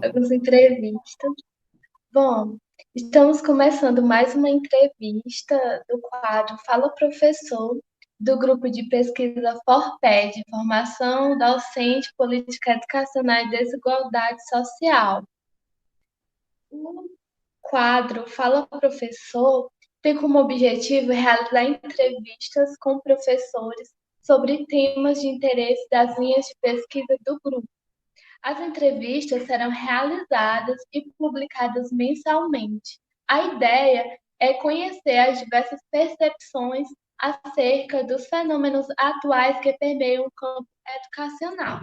algumas entrevistas. Bom, estamos começando mais uma entrevista do quadro Fala Professor, do grupo de pesquisa FORPED, Formação Docente, Política Educacional e Desigualdade Social. O quadro Fala Professor tem como objetivo realizar entrevistas com professores sobre temas de interesse das linhas de pesquisa do grupo. As entrevistas serão realizadas e publicadas mensalmente. A ideia é conhecer as diversas percepções acerca dos fenômenos atuais que permeiam o campo educacional.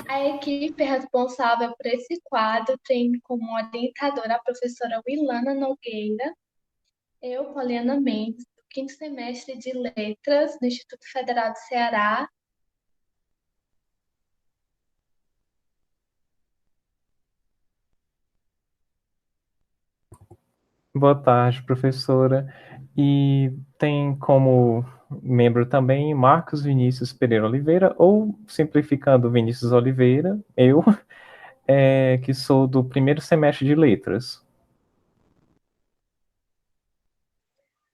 A equipe responsável por esse quadro tem como orientadora a professora Wilana Nogueira, eu, Poliana Mendes, do quinto semestre de Letras do Instituto Federal do Ceará. Boa tarde, professora. E tem como membro também Marcos Vinícius Pereira Oliveira, ou simplificando Vinícius Oliveira, eu, que sou do primeiro semestre de Letras.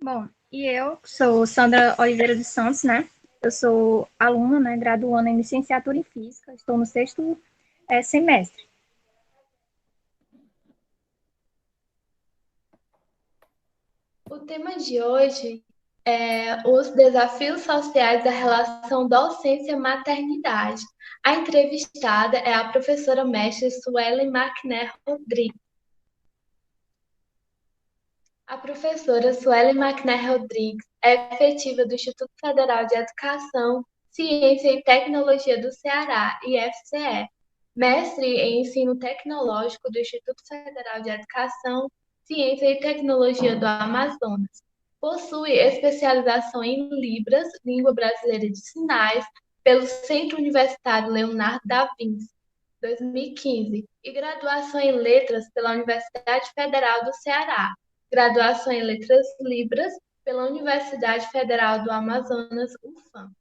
Bom, e eu sou Sandra Oliveira dos Santos, né? Eu sou aluna, né, graduando em licenciatura em Física, estou no sexto semestre. O tema de hoje é os desafios sociais da relação docência-maternidade. A entrevistada é a professora mestre Suelen Macner Rodrigues. A professora Suelen Macner Rodrigues é efetiva do Instituto Federal de Educação, Ciência e Tecnologia do Ceará, IFCE, mestre em Ensino Tecnológico do Instituto Federal de Educação, Ciência e Tecnologia do Amazonas. Possui especialização em Libras, Língua Brasileira de Sinais, pelo Centro Universitário Leonardo da Vinci, 2015, e graduação em Letras pela Universidade Federal do Ceará, graduação em Letras Libras pela Universidade Federal do Amazonas, UFAM.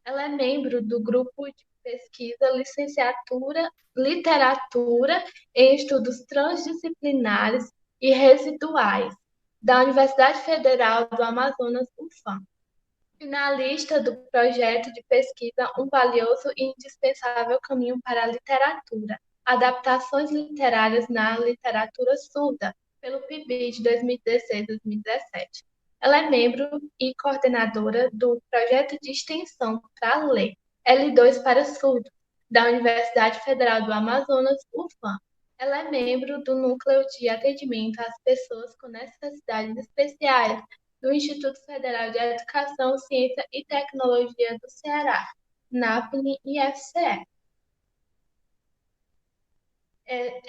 Ela é membro do grupo de pesquisa Licenciatura Literatura em Estudos Transdisciplinares e Residuais, da Universidade Federal do Amazonas, UFAM. Finalista do projeto de pesquisa Um Valioso e Indispensável Caminho para a Literatura, Adaptações Literárias na Literatura Surda, pelo PIBID 2016-2017. Ela é membro e coordenadora do projeto de extensão para ler L2 para surdos, da Universidade Federal do Amazonas, UFAM. Ela é membro do Núcleo de Atendimento às Pessoas com Necessidades Especiais do Instituto Federal de Educação, Ciência e Tecnologia do Ceará, NAPNE e FCE.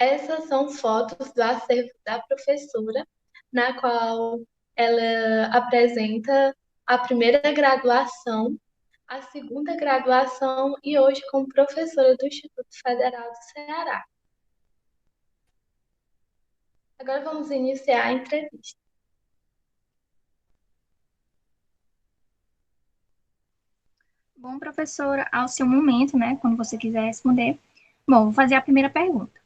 Essas são fotos do acervo da professora, na qual ela apresenta a primeira graduação, a segunda graduação e hoje como professora do Instituto Federal do Ceará. Agora vamos iniciar a entrevista. Bom, professora, ao seu momento, né, quando você quiser responder. Bom, vou fazer a primeira pergunta.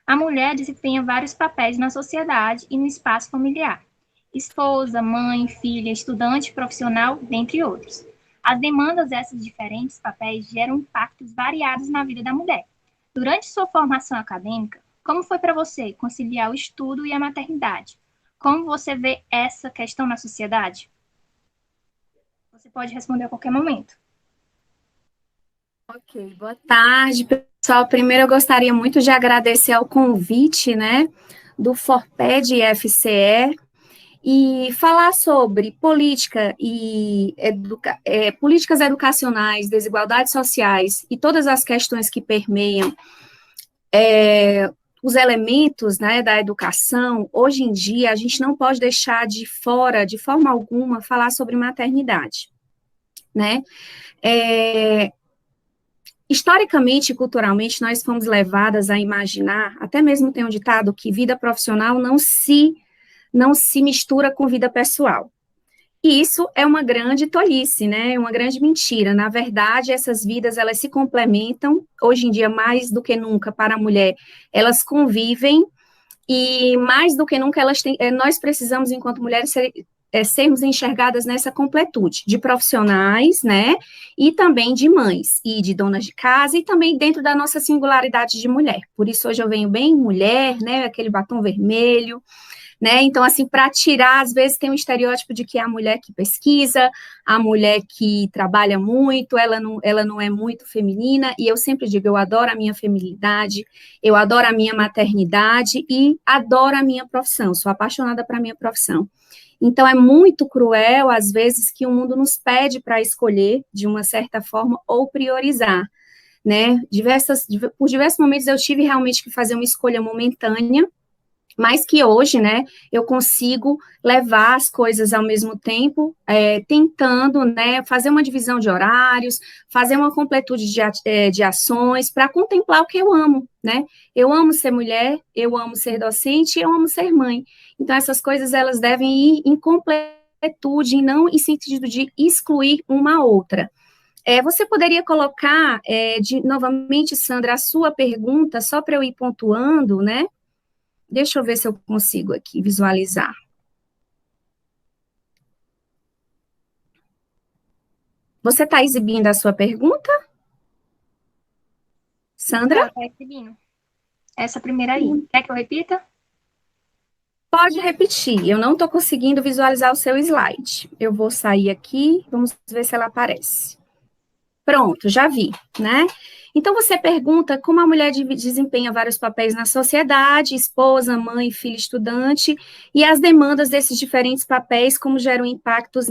A mulher desempenha vários papéis na sociedade e no espaço familiar. Esposa, mãe, filha, estudante, profissional, dentre outros. As demandas desses diferentes papéis geram impactos variados na vida da mulher. Durante sua formação acadêmica, como foi para você conciliar o estudo e a maternidade? Como você vê essa questão na sociedade? Você pode responder a qualquer momento. Ok, boa tarde, pessoal. Primeiro, eu gostaria muito de agradecer ao convite, né, do FORPED FCE e falar sobre política e políticas educacionais, desigualdades sociais e todas as questões que permeiam os elementos, né, da educação. Hoje em dia, a gente não pode deixar de fora, de forma alguma, falar sobre maternidade, né? Historicamente e culturalmente, nós fomos levadas a imaginar, até mesmo tem um ditado que vida profissional não se mistura com vida pessoal. E isso é uma grande tolice, né? Uma grande mentira. Na verdade, essas vidas, elas se complementam. Hoje em dia, mais do que nunca, para a mulher, elas convivem e mais do que nunca nós precisamos, enquanto mulheres, sermos enxergadas nessa completude de profissionais, né, e também de mães e de donas de casa e também dentro da nossa singularidade de mulher. Por isso hoje eu venho bem mulher, né, aquele batom vermelho, né? Então, assim, para tirar, às vezes tem um estereótipo de que é a mulher que pesquisa, a mulher que trabalha muito, ela não é muito feminina, e eu sempre digo, eu adoro a minha feminilidade, eu adoro a minha maternidade e adoro a minha profissão, sou apaixonada por minha profissão. Então, é muito cruel, às vezes, que o mundo nos pede para escolher, de uma certa forma, ou priorizar, né? Por diversos momentos eu tive realmente que fazer uma escolha momentânea, mas que hoje, né, eu consigo levar as coisas ao mesmo tempo, tentando, né, fazer uma divisão de horários, fazer uma completude de ações, para contemplar o que eu amo, né, eu amo ser mulher, eu amo ser docente, eu amo ser mãe, então essas coisas, elas devem ir em completude, e não em sentido de excluir uma outra. Você poderia colocar, novamente, Sandra, a sua pergunta, só para eu ir pontuando, né? Deixa eu ver se eu consigo aqui visualizar. Você está exibindo a sua pergunta? Sandra? Está exibindo. Essa primeira aí. Quer que eu repita? Pode repetir. Eu não estou conseguindo visualizar o seu slide. Eu vou sair aqui, vamos ver se ela aparece. Pronto, já vi, né? Então, você pergunta como a mulher desempenha vários papéis na sociedade, esposa, mãe, filha, estudante, e as demandas desses diferentes papéis, como geram impactos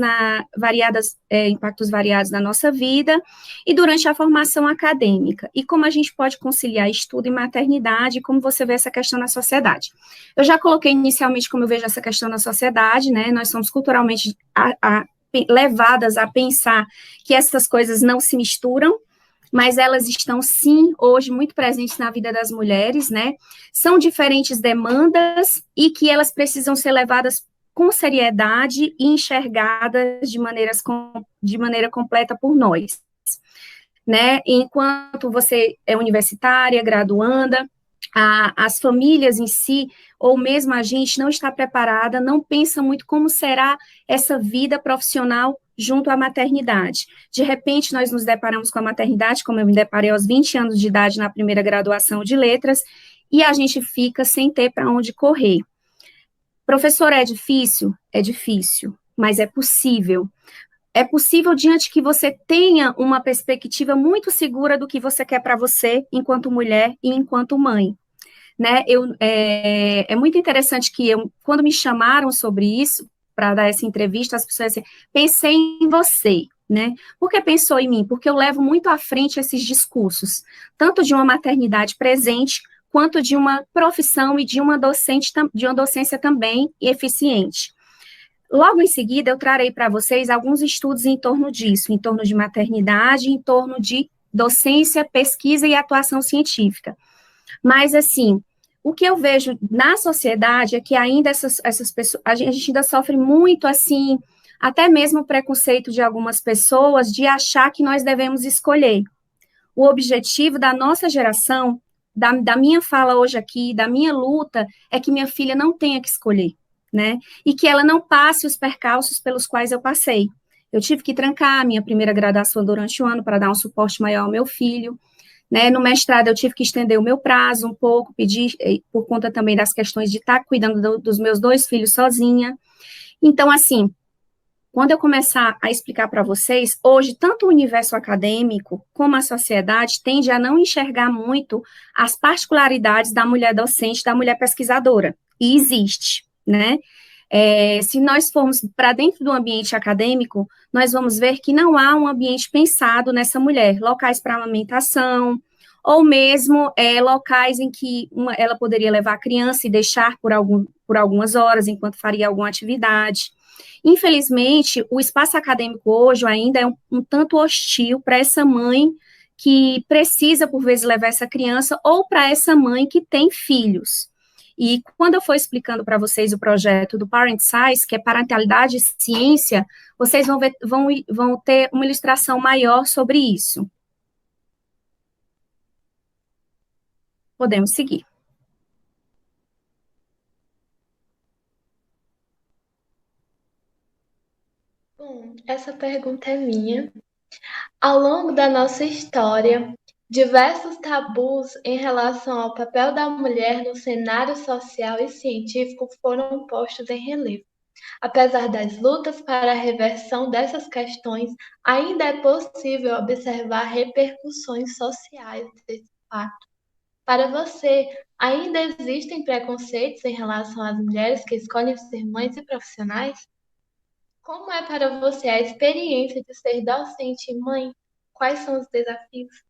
variados na nossa vida e durante a formação acadêmica, e como a gente pode conciliar estudo e maternidade, como você vê essa questão na sociedade. Eu já coloquei inicialmente como eu vejo essa questão na sociedade, né? Nós somos culturalmente levadas a pensar que essas coisas não se misturam, mas elas estão, sim, hoje muito presentes na vida das mulheres, né? São diferentes demandas e que elas precisam ser levadas com seriedade e enxergadas de maneira completa por nós, né? Enquanto você é universitária, graduanda, as famílias em si, ou mesmo a gente, não está preparada, não pensa muito como será essa vida profissional junto à maternidade. De repente, nós nos deparamos com a maternidade, como eu me deparei aos 20 anos de idade na primeira graduação de letras, e a gente fica sem ter para onde correr. Professor, é difícil? É difícil, mas é possível. É possível diante que você tenha uma perspectiva muito segura do que você quer para você, enquanto mulher e enquanto mãe. Né? É muito interessante que quando me chamaram sobre isso, para dar essa entrevista, as pessoas disseram, pensei em você, né? Por que pensou em mim? Porque eu levo muito à frente esses discursos, tanto de uma maternidade presente, quanto de uma profissão e de uma docência também eficiente. Logo em seguida, eu trarei para vocês alguns estudos em torno disso, em torno de maternidade, em torno de docência, pesquisa e atuação científica. Mas, assim, o que eu vejo na sociedade é que ainda essas pessoas, a gente ainda sofre muito, assim, até mesmo o preconceito de algumas pessoas de achar que nós devemos escolher. O objetivo da nossa geração, da minha fala hoje aqui, da minha luta, é que minha filha não tenha que escolher, né? E que ela não passe os percalços pelos quais eu passei. Eu tive que trancar a minha primeira graduação durante o ano para dar um suporte maior ao meu filho. Né, no mestrado, eu tive que estender o meu prazo um pouco, pedir, por conta também das questões de estar cuidando dos meus 2 filhos sozinha. Então, assim, quando eu começar a explicar para vocês, hoje, tanto o universo acadêmico como a sociedade tende a não enxergar muito as particularidades da mulher docente, da mulher pesquisadora. E existe, né? Se nós formos para dentro do ambiente acadêmico, nós vamos ver que não há um ambiente pensado nessa mulher, locais para amamentação, ou mesmo locais em que ela poderia levar a criança e deixar por algumas horas, enquanto faria alguma atividade. Infelizmente, o espaço acadêmico hoje ainda é um tanto hostil para essa mãe que precisa, por vezes, levar essa criança, ou para essa mãe que tem filhos. E quando eu for explicando para vocês o projeto do Parent Size, que é parentalidade e ciência, vocês vão ter uma ilustração maior sobre isso. Podemos seguir. Bom, essa pergunta é minha. Ao longo da nossa história, diversos tabus em relação ao papel da mulher no cenário social e científico foram postos em relevo. Apesar das lutas para a reversão dessas questões, ainda é possível observar repercussões sociais desse fato. Para você, ainda existem preconceitos em relação às mulheres que escolhem ser mães e profissionais? Como é para você a experiência de ser docente e mãe? Quais são os desafios?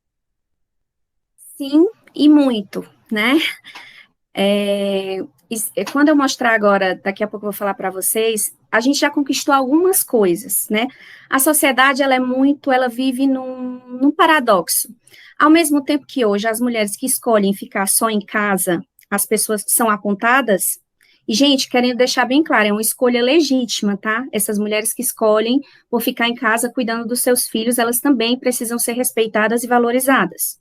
Sim, e muito, né? Quando eu mostrar agora, daqui a pouco eu vou falar para vocês, a gente já conquistou algumas coisas, né? A sociedade, ela vive num paradoxo. Ao mesmo tempo que hoje as mulheres que escolhem ficar só em casa, as pessoas são apontadas, e, gente, querendo deixar bem claro, é uma escolha legítima, tá? Essas mulheres que escolhem por ficar em casa cuidando dos seus filhos, elas também precisam ser respeitadas e valorizadas.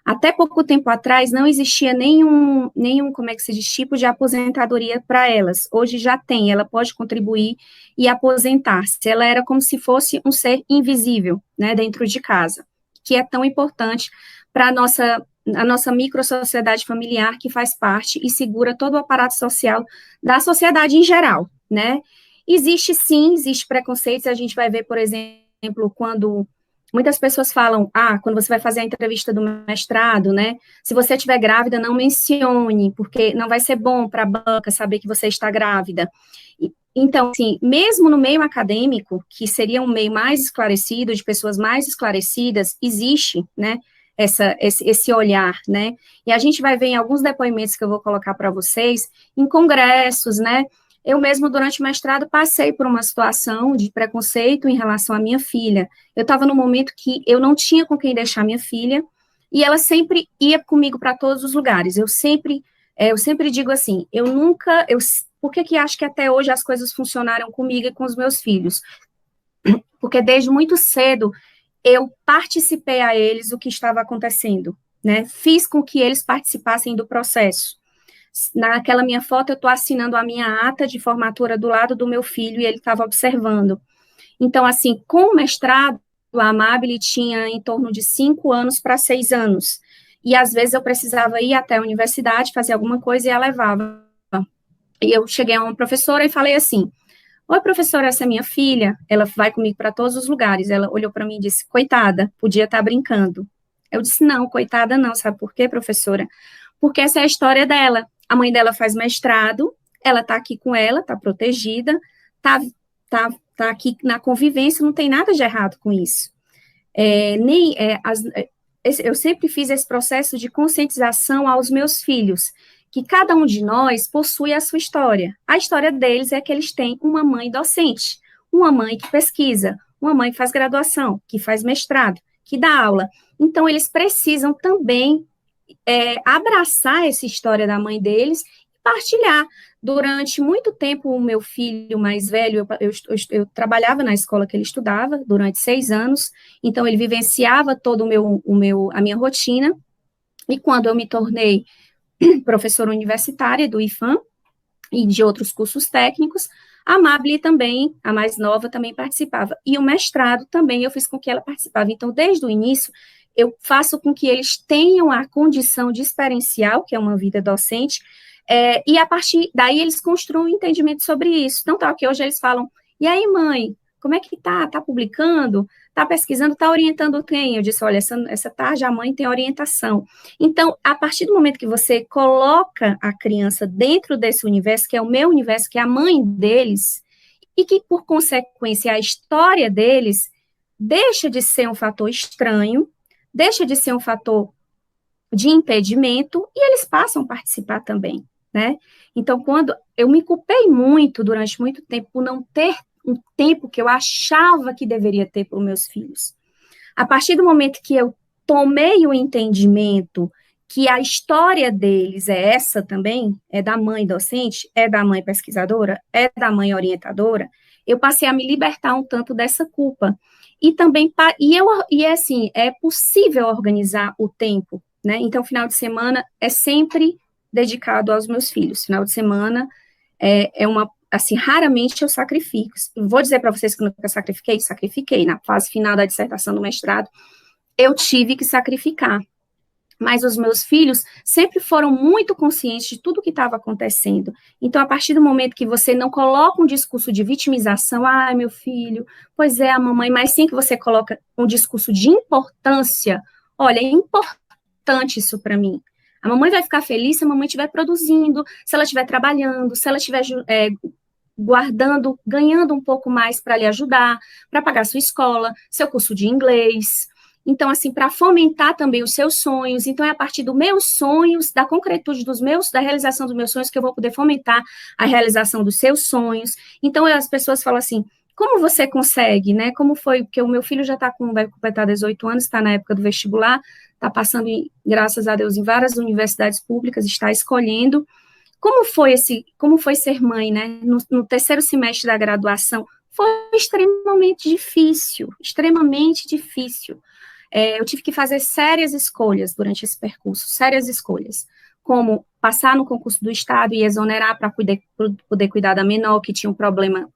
Até pouco tempo atrás não existia nenhum, como é que se diz, tipo de aposentadoria para elas. Hoje já tem, ela pode contribuir e aposentar-se. Ela era como se fosse um ser invisível, né, dentro de casa, que é tão importante para a nossa microsociedade familiar, que faz parte e segura todo o aparato social da sociedade em geral, né? Existe sim, existe preconceitos, a gente vai ver, por exemplo, quando muitas pessoas falam, quando você vai fazer a entrevista do mestrado, né, se você estiver grávida, não mencione, porque não vai ser bom para a banca saber que você está grávida. Então, assim, mesmo no meio acadêmico, que seria um meio mais esclarecido, de pessoas mais esclarecidas, existe, né, esse olhar, né, e a gente vai ver em alguns depoimentos que eu vou colocar para vocês, em congressos, né, eu mesmo, durante o mestrado, passei por uma situação de preconceito em relação à minha filha. Eu estava num momento que eu não tinha com quem deixar minha filha, e ela sempre ia comigo para todos os lugares. Eu sempre digo assim, por que acho que até hoje as coisas funcionaram comigo e com os meus filhos? Porque desde muito cedo, eu participei a eles do que estava acontecendo, né? Fiz com que eles participassem do processo. Naquela minha foto, eu estou assinando a minha ata de formatura do lado do meu filho e ele estava observando. Então, assim, com o mestrado, a Amabile tinha em torno de 5 anos para 6 anos. E, às vezes, eu precisava ir até a universidade, fazer alguma coisa e ela levava. E eu cheguei a uma professora e falei assim, oi, professora, essa é minha filha, ela vai comigo para todos os lugares. Ela olhou para mim e disse, coitada, podia estar brincando. Eu disse, não, coitada não, sabe por quê, professora? Porque essa é a história dela. A mãe dela faz mestrado, ela está aqui com ela, está protegida, está aqui na convivência, não tem nada de errado com isso. Eu sempre fiz esse processo de conscientização aos meus filhos, que cada um de nós possui a sua história. A história deles é que eles têm uma mãe docente, uma mãe que pesquisa, uma mãe que faz graduação, que faz mestrado, que dá aula. Então, eles precisam também abraçar essa história da mãe deles e partilhar. Durante muito tempo, o meu filho mais velho, eu trabalhava na escola que ele estudava durante 6 anos, então ele vivenciava todo a minha rotina, e quando eu me tornei professora universitária do IFAM e de outros cursos técnicos, a Amabile também, a mais nova, também participava. E o mestrado também eu fiz com que ela participava. Então, desde o início, eu faço com que eles tenham a condição de experiencial, que é uma vida docente, e a partir daí eles construam um entendimento sobre isso. Então, tá, que hoje eles falam, e aí, mãe, como é que tá? Tá publicando? Tá pesquisando? Tá orientando quem? Eu disse, olha, essa tarde a mãe tem orientação. Então, a partir do momento que você coloca a criança dentro desse universo, que é o meu universo, que é a mãe deles, e que, por consequência, a história deles deixa de ser um fator estranho, deixa de ser um fator de impedimento, e eles passam a participar também, né? Então, quando eu me culpei muito, durante muito tempo, por não ter um tempo que eu achava que deveria ter para os meus filhos. A partir do momento que eu tomei o entendimento que a história deles é essa também, é da mãe docente, é da mãe pesquisadora, é da mãe orientadora, eu passei a me libertar um tanto dessa culpa. E também, e assim, é possível organizar o tempo, né? Então, final de semana é sempre dedicado aos meus filhos. Final de semana assim, raramente eu sacrifico. Vou dizer para vocês que nunca sacrifiquei? Sacrifiquei. Na fase final da dissertação do mestrado, eu tive que sacrificar. Mas os meus filhos sempre foram muito conscientes de tudo que estava acontecendo. Então, a partir do momento que você não coloca um discurso de vitimização, ai, meu filho, pois é, a mamãe, mas sim que você coloca um discurso de importância, olha, é importante isso para mim. A mamãe vai ficar feliz se a mamãe estiver produzindo, se ela estiver trabalhando, se ela estiver guardando, ganhando um pouco mais para lhe ajudar, para pagar sua escola, seu curso de inglês. Então, assim, para fomentar também os seus sonhos, então é a partir dos meus sonhos, da concretude dos meus, da realização dos meus sonhos, que eu vou poder fomentar a realização dos seus sonhos. Então, as pessoas falam assim, como você consegue, né? Como foi, porque o meu filho já vai completar 18 anos, está na época do vestibular, está passando, graças a Deus, em várias universidades públicas, está escolhendo. Como foi ser mãe, né? No terceiro semestre da graduação, foi extremamente difícil, extremamente difícil. Eu tive que fazer sérias escolhas durante esse percurso, sérias escolhas, como passar no concurso do Estado e exonerar para poder cuidar da menor, que tinha um problema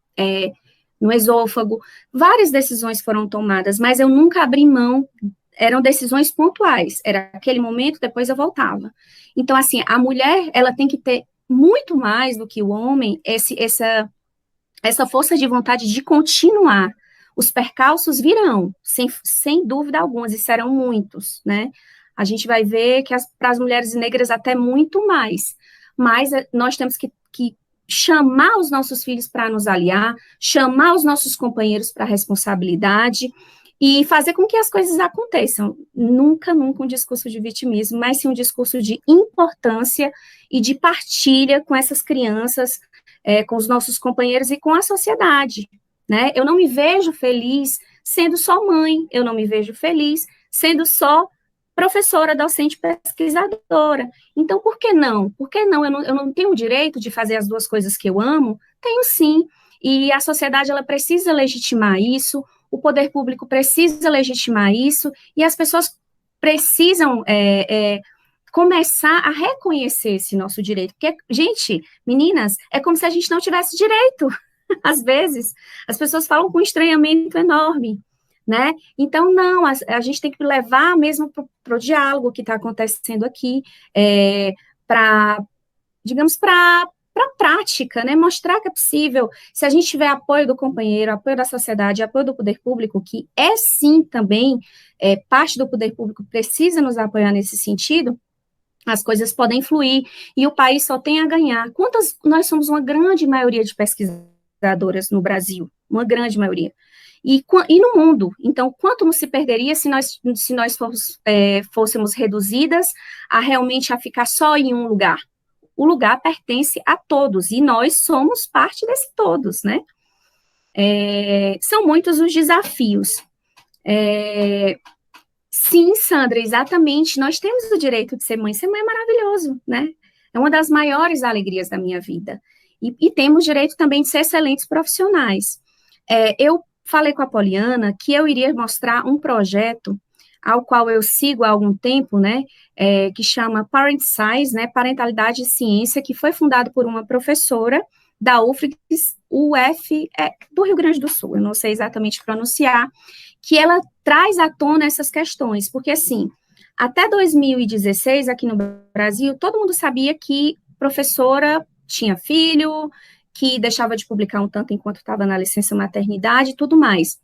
no esôfago. Várias decisões foram tomadas, mas eu nunca abri mão, eram decisões pontuais, era aquele momento, depois eu voltava. Então, assim, a mulher, ela tem que ter muito mais do que o homem, essa força de vontade de continuar. Os percalços virão, sem dúvida alguma, e serão muitos, né? A gente vai ver que para as mulheres negras até muito mais, mas nós temos que chamar os nossos filhos para nos aliar, chamar os nossos companheiros para a responsabilidade e fazer com que as coisas aconteçam. Nunca um discurso de vitimismo, mas sim um discurso de importância e de partilha com essas crianças, com os nossos companheiros e com a sociedade, né? Eu não me vejo feliz sendo só mãe, eu não me vejo feliz sendo só professora, docente, pesquisadora. Então, por que não? Por que não? Eu não tenho o direito de fazer as duas coisas que eu amo? Tenho sim, e a sociedade, ela precisa legitimar isso, o poder público precisa legitimar isso, e as pessoas precisam começar a reconhecer esse nosso direito, porque, gente, meninas, é como se a gente não tivesse direito. Às vezes, as pessoas falam com um estranhamento enorme, né? Então, não, a gente tem que levar mesmo para o diálogo que está acontecendo aqui, digamos, para a prática, né? Mostrar que é possível, se a gente tiver apoio do companheiro, apoio da sociedade, apoio do poder público, que é sim também, parte do poder público precisa nos apoiar nesse sentido, as coisas podem fluir, e o país só tem a ganhar. Nós somos uma grande maioria de pesquisadoras no Brasil, uma grande maioria, e no mundo. Então, quanto não se perderia se nós fôssemos reduzidas a realmente a ficar só em um lugar? O lugar pertence a todos, e nós somos parte desse todos, né? São muitos os desafios. Sim, Sandra, exatamente, nós temos o direito de ser mãe é maravilhoso, né? É uma das maiores alegrias da minha vida. E temos direito também de ser excelentes profissionais. Eu falei com a Poliana que eu iria mostrar um projeto ao qual eu sigo há algum tempo, né, que chama Parent Science, né, Parentalidade e Ciência, que foi fundado por uma professora da UF, do Rio Grande do Sul, eu não sei exatamente pronunciar, que ela traz à tona essas questões, porque, assim, até 2016, aqui no Brasil, todo mundo sabia que professora tinha filho, que deixava de publicar um tanto enquanto estava na licença maternidade e tudo mais.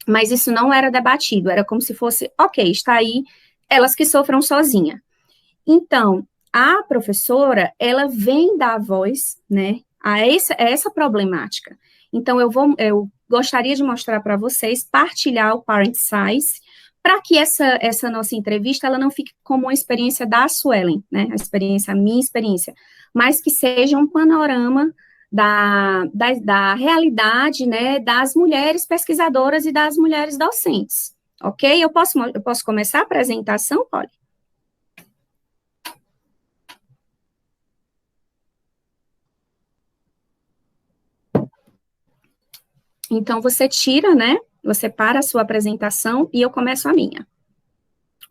Mas isso não era debatido, era como se fosse, ok, está aí, elas que sofram sozinha. Então, a professora, ela vem dar voz, né, a essa problemática. Então, eu gostaria de mostrar para vocês, partilhar o Parent Size, para que essa nossa entrevista, ela não fique como uma experiência da Suelen, né, a minha experiência, mas que seja um panorama da realidade, né, das mulheres pesquisadoras e das mulheres docentes, ok? Eu posso começar a apresentação, Polly? Então, você tira, né? Você para a sua apresentação e eu começo a minha.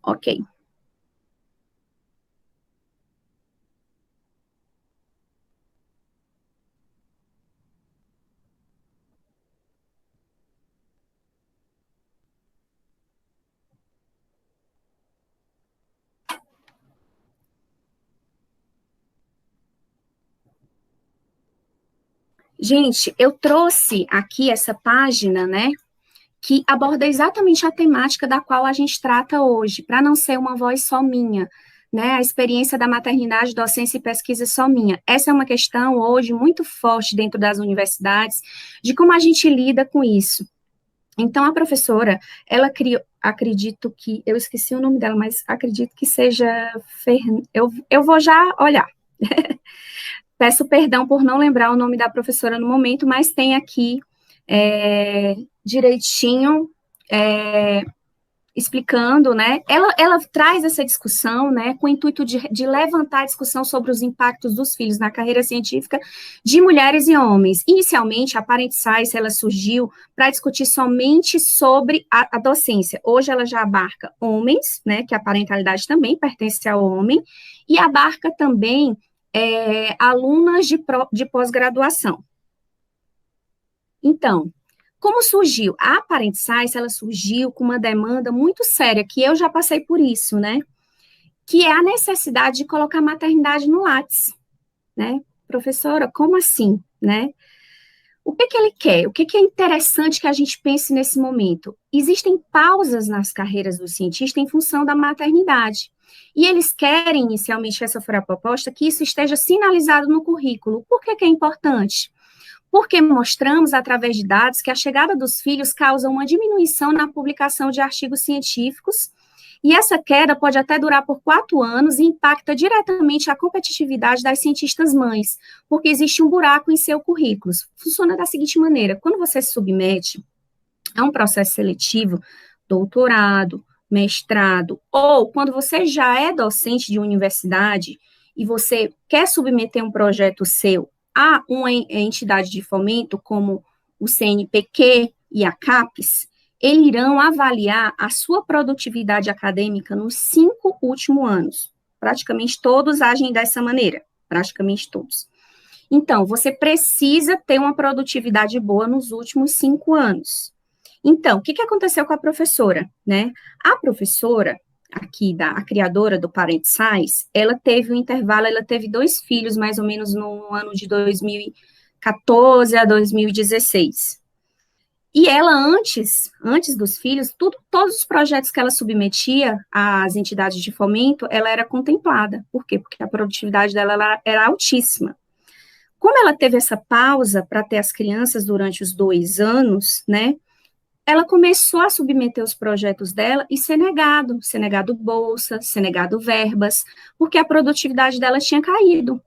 Ok. Gente, eu trouxe aqui essa página, né, que aborda exatamente a temática da qual a gente trata hoje, para não ser uma voz só minha, né, a experiência da maternidade, docência e pesquisa só minha. Essa é uma questão hoje muito forte dentro das universidades, de como a gente lida com isso. Então, a professora, ela criou, acredito que, eu esqueci o nome dela, mas acredito que seja, eu vou já olhar. Peço perdão por não lembrar o nome da professora no momento, mas tem aqui direitinho, explicando, né? Ela traz essa discussão, né, com o intuito de levantar a discussão sobre os impactos dos filhos na carreira científica de mulheres e homens. Inicialmente, a Parent Science, ela surgiu para discutir somente sobre a docência. Hoje ela já abarca homens, né, que a parentalidade também pertence ao homem, e abarca também alunas de pós-graduação. Então, como surgiu? A Parent Science, ela surgiu com uma demanda muito séria, que eu já passei por isso, né? Que é a necessidade de colocar a maternidade no Lattes, né? Professora, como assim, né? O que ele quer? O que é interessante que a gente pense nesse momento? Existem pausas nas carreiras do cientista em função da maternidade. E eles querem, inicialmente, essa foi a proposta, que isso esteja sinalizado no currículo. Por que é importante? Porque mostramos, através de dados, que a chegada dos filhos causa uma diminuição na publicação de artigos científicos, e essa queda pode até durar por 4 anos e impacta diretamente a competitividade das cientistas mães, porque existe um buraco em seu currículo. Funciona da seguinte maneira: quando você se submete a um processo seletivo, doutorado, mestrado, ou quando você já é docente de universidade e você quer submeter um projeto seu a uma entidade de fomento, como o CNPq e a CAPES, eles irão avaliar a sua produtividade acadêmica nos 5 últimos anos. Praticamente todos agem dessa maneira, praticamente todos. Então, você precisa ter uma produtividade boa nos últimos 5 anos. Então, o que aconteceu com a professora, né? A professora, aqui, a criadora do Parent Science, ela teve um intervalo, ela teve 2 filhos, mais ou menos no ano de 2014 a 2016. E ela, antes dos filhos, todos os projetos que ela submetia às entidades de fomento, ela era contemplada. Por quê? Porque a produtividade dela era altíssima. Como ela teve essa pausa para ter as crianças durante os 2 anos, né, ela começou a submeter os projetos dela e ser negado bolsa, ser negado verbas, porque a produtividade dela tinha caído.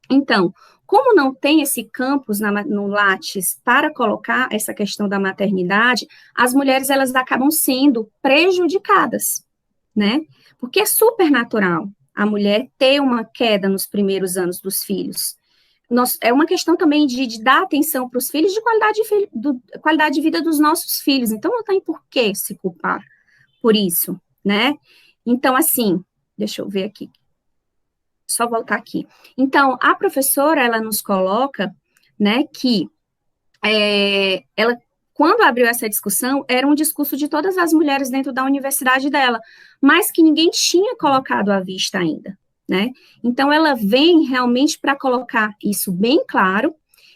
Então, como não tem esse campus no Lattes para colocar essa questão da maternidade, as mulheres, elas acabam sendo prejudicadas, né? Porque é super natural a mulher ter uma queda nos primeiros anos dos filhos. É uma questão também de dar atenção para os filhos, de qualidade de vida dos nossos filhos. Então, não tem por que se culpar por isso, né? Então, assim, deixa eu ver aqui. Só voltar aqui. Então, a professora, ela nos coloca, né, que ela, quando abriu essa discussão, era um discurso de todas as mulheres dentro da universidade dela, mas que ninguém tinha colocado à vista ainda, né? Então, ela vem realmente para colocar isso bem claro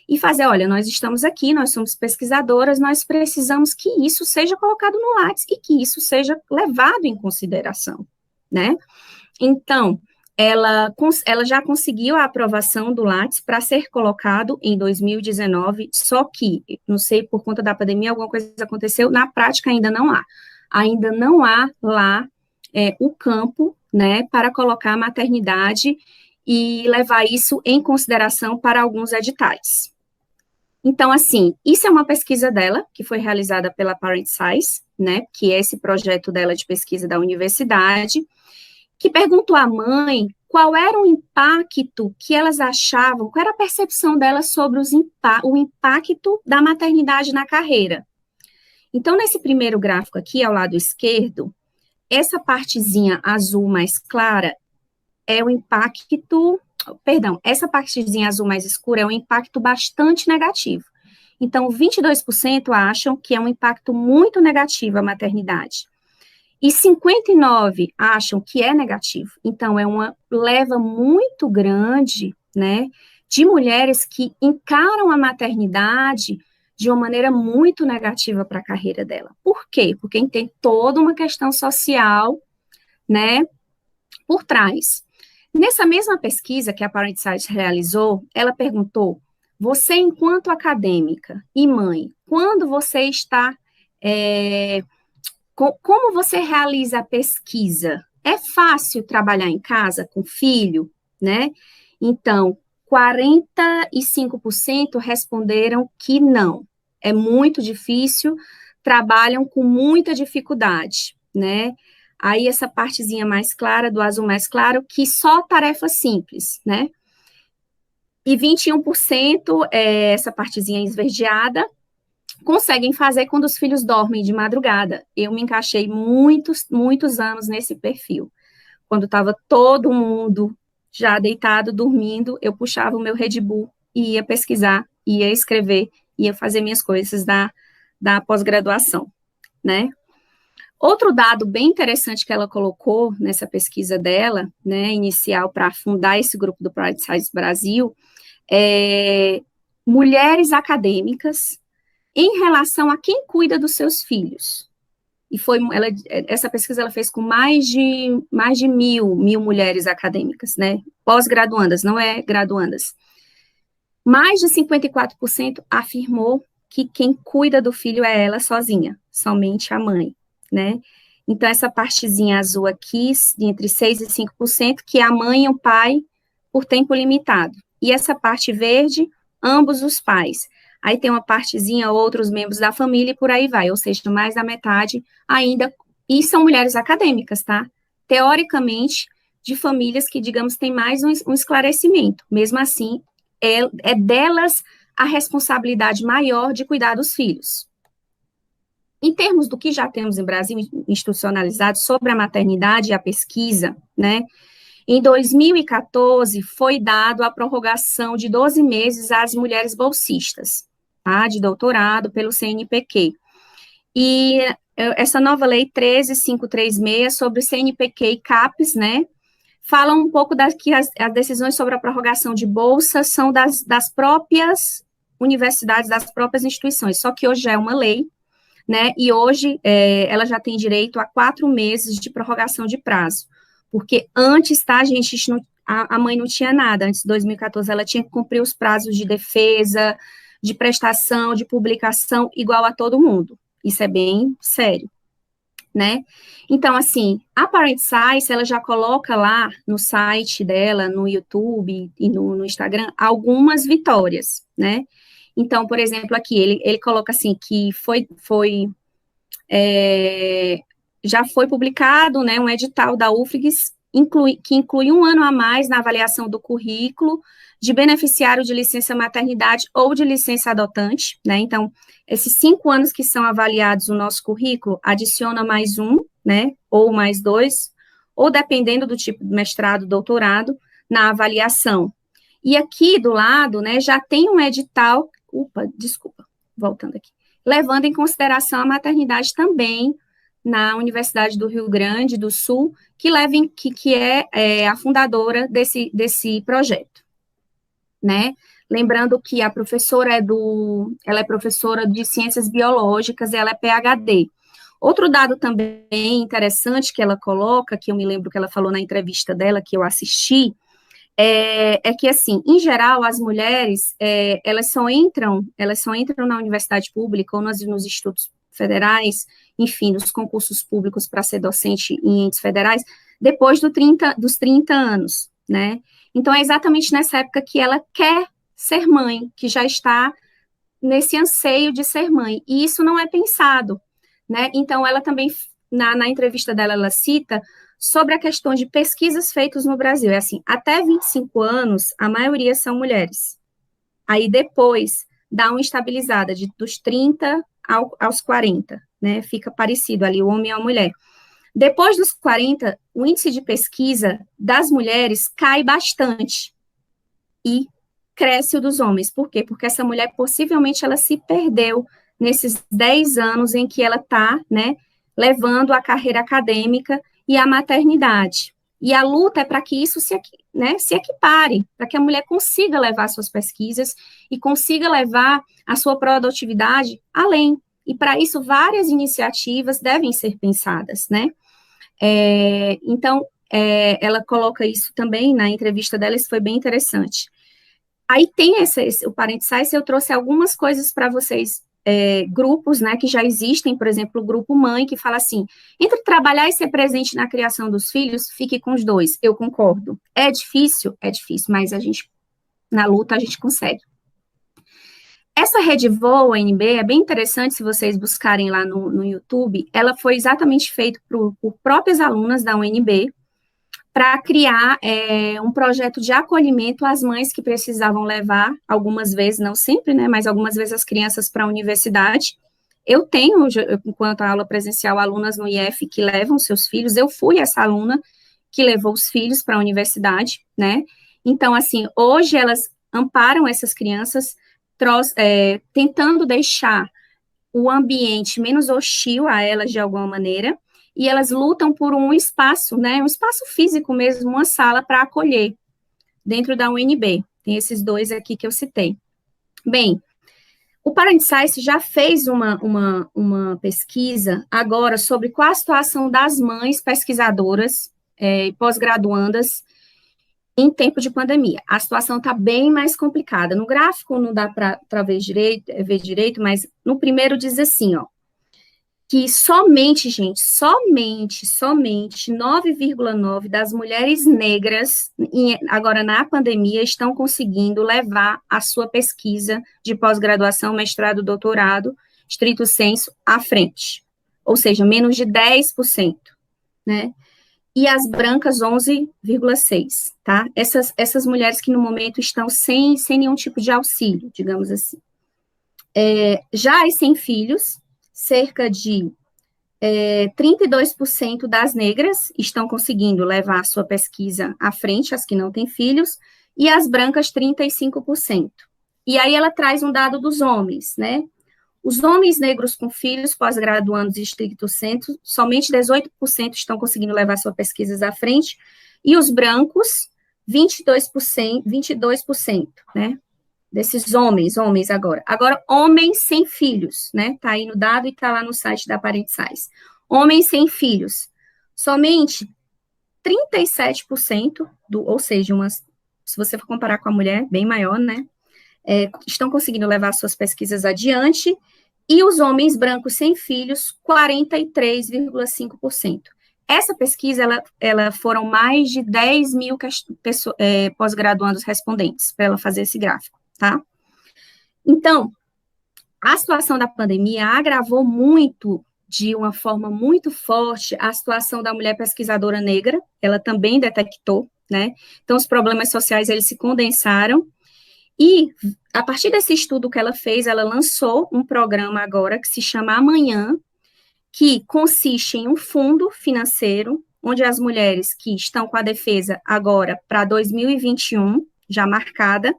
e fazer, olha, nós estamos aqui, nós somos pesquisadoras, nós precisamos que isso seja colocado no Lattes e que isso seja levado em consideração, né? Então, ela já conseguiu a aprovação do Lattes para ser colocado em 2019, só que, não sei, por conta da pandemia, alguma coisa aconteceu, na prática ainda não há. Ainda não há lá o campo, né, para colocar a maternidade e levar isso em consideração para alguns editais. Então, assim, isso é uma pesquisa dela, que foi realizada pela Parent Science, né, que é esse projeto dela de pesquisa da universidade, que perguntou à mãe qual era o impacto que elas achavam, qual era a percepção delas sobre o impacto da maternidade na carreira. Então, nesse primeiro gráfico aqui, ao lado esquerdo, essa partezinha azul mais clara é o impacto, essa partezinha azul mais escura é um impacto bastante negativo. Então, 22% acham que é um impacto muito negativo a maternidade. E 59% acham que é negativo. Então, é uma leva muito grande, né, de mulheres que encaram a maternidade de uma maneira muito negativa para a carreira dela. Por quê? Porque tem toda uma questão social, né, por trás. Nessa mesma pesquisa que a Parent Science realizou, ela perguntou, você, enquanto acadêmica e mãe, quando você está... como você realiza a pesquisa? É fácil trabalhar em casa com filho, né? Então, 45% responderam que não. É muito difícil, trabalham com muita dificuldade, né? Aí, essa partezinha mais clara, do azul mais claro, que só tarefa simples, né? E 21%, essa partezinha esverdeada, conseguem fazer quando os filhos dormem de madrugada. Eu me encaixei muitos anos nesse perfil. Quando estava todo mundo já deitado, dormindo, eu puxava o meu Red Bull e ia pesquisar, ia escrever, ia fazer minhas coisas da pós-graduação, né? Outro dado bem interessante que ela colocou nessa pesquisa dela, né, inicial para fundar esse grupo do Pride Science Brasil, é mulheres acadêmicas em relação a quem cuida dos seus filhos. E essa pesquisa ela fez com mais de mil mulheres acadêmicas, né? Pós-graduandas, não é graduandas. Mais de 54% afirmou que quem cuida do filho é ela sozinha, somente a mãe, né? Então, essa partezinha azul aqui, entre 6% e 5%, que é a mãe e o pai por tempo limitado. E essa parte verde, ambos os pais. Aí tem uma partezinha, outros membros da família, e por aí vai, ou seja, mais da metade ainda, e são mulheres acadêmicas, tá? Teoricamente, de famílias que, digamos, têm mais um esclarecimento. Mesmo assim, é delas a responsabilidade maior de cuidar dos filhos. Em termos do que já temos em Brasil institucionalizado sobre a maternidade e a pesquisa, né? Em 2014, foi dado a prorrogação de 12 meses às mulheres bolsistas, tá, de doutorado pelo CNPq. E essa nova lei 13536 sobre CNPq e CAPES, né, fala um pouco que as decisões sobre a prorrogação de bolsa são das próprias universidades, das próprias instituições, só que hoje já é uma lei, né, e hoje ela já tem direito a 4 meses de prorrogação de prazo. Porque antes, tá, gente, a mãe não tinha nada. Antes de 2014, ela tinha que cumprir os prazos de defesa, de prestação, de publicação, igual a todo mundo. Isso é bem sério, né? Então, assim, a Parent Science, ela já coloca lá no site dela, no YouTube e no Instagram, algumas vitórias, né? Então, por exemplo, aqui, ele coloca assim, que já foi publicado, né, um edital da UFRGS, que inclui 1 ano a mais na avaliação do currículo de beneficiário de licença maternidade ou de licença adotante, né, então, esses 5 anos que são avaliados no nosso currículo, adiciona mais 1, né, ou mais 2, ou dependendo do tipo de mestrado, doutorado, na avaliação. E aqui do lado, né, já tem um edital, voltando aqui, levando em consideração a maternidade também, na Universidade do Rio Grande do Sul, que é a fundadora desse projeto, né? Lembrando que a professora ela é professora de Ciências Biológicas, ela é PhD. Outro dado também interessante que ela coloca, que eu me lembro que ela falou na entrevista dela, que eu assisti, é que, assim, em geral, as mulheres, elas só entram na universidade pública ou nos institutos federais, enfim, nos concursos públicos para ser docente em entes federais, depois dos 30 anos, né? Então, é exatamente nessa época que ela quer ser mãe, que já está nesse anseio de ser mãe, e isso não é pensado, né? Então, ela também, na entrevista dela, ela cita sobre a questão de pesquisas feitas no Brasil. É assim, até 25 anos, a maioria são mulheres. Aí depois dá uma estabilizada dos 30 aos 40, né? Fica parecido ali, o homem e a mulher. Depois dos 40, o índice de pesquisa das mulheres cai bastante e cresce o dos homens. Por quê? Porque essa mulher, possivelmente, ela se perdeu nesses 10 anos em que ela está, né, levando a carreira acadêmica e a maternidade. E a luta é para que isso se equipare, para que a mulher consiga levar suas pesquisas e consiga levar a sua produtividade além. E para isso, várias iniciativas devem ser pensadas, né? Então, ela coloca isso também na entrevista dela, isso foi bem interessante. Aí tem o Parent Science, eu trouxe algumas coisas para vocês, grupos, né, que já existem, por exemplo, o grupo mãe, que fala assim, entre trabalhar e ser presente na criação dos filhos, fique com os dois, eu concordo. É difícil, mas na luta, a gente consegue. Essa Rede Voo, NB, é bem interessante, se vocês buscarem lá no YouTube, ela foi exatamente feita por próprias alunas da UNB, para criar um projeto de acolhimento às mães que precisavam levar, algumas vezes, não sempre, né, mas algumas vezes as crianças para a universidade. Eu tenho, enquanto aula presencial, alunas no IF que levam seus filhos, eu fui essa aluna que levou os filhos para a universidade, né, então, assim, hoje elas amparam essas crianças, tentando deixar o ambiente menos hostil a elas de alguma maneira, e elas lutam por um espaço, né, um espaço físico mesmo, uma sala para acolher, dentro da UNB. Tem esses dois aqui que eu citei. Bem, o Parent Science já fez uma pesquisa agora sobre qual a situação das mães pesquisadoras e pós-graduandas em tempo de pandemia. A situação está bem mais complicada. No gráfico não dá para ver direito, mas no primeiro diz assim, ó, que somente 9,9% das mulheres negras, agora na pandemia, estão conseguindo levar a sua pesquisa de pós-graduação, mestrado, doutorado, stricto sensu, à frente. Ou seja, menos de 10%, né? E as brancas, 11,6%, tá? Essas mulheres que no momento estão sem nenhum tipo de auxílio, digamos assim. Já as sem filhos, cerca de 32% das negras estão conseguindo levar a sua pesquisa à frente, as que não têm filhos, e as brancas, 35%. E aí ela traz um dado dos homens, né? Os homens negros com filhos, pós-graduandos e stricto sensu, somente 18% estão conseguindo levar suas pesquisas à frente, e os brancos, 22%, né? Desses homens agora. Agora, homens sem filhos, né? Tá aí no dado e tá lá no site da Parent Science. Homens sem filhos, somente 37%, ou seja, se você for comparar com a mulher, bem maior, né? Estão conseguindo levar suas pesquisas adiante, e os homens brancos sem filhos, 43,5%. Essa pesquisa, ela foram mais de 10 mil pós-graduandos respondentes para ela fazer esse gráfico. Tá? Então, a situação da pandemia agravou muito, de uma forma muito forte, a situação da mulher pesquisadora negra, ela também detectou, né? Então, os problemas sociais, eles se condensaram, e, a partir desse estudo que ela fez, ela lançou um programa agora, que se chama Amanhã, que consiste em um fundo financeiro, onde as mulheres que estão com a defesa agora para 2021, já marcada,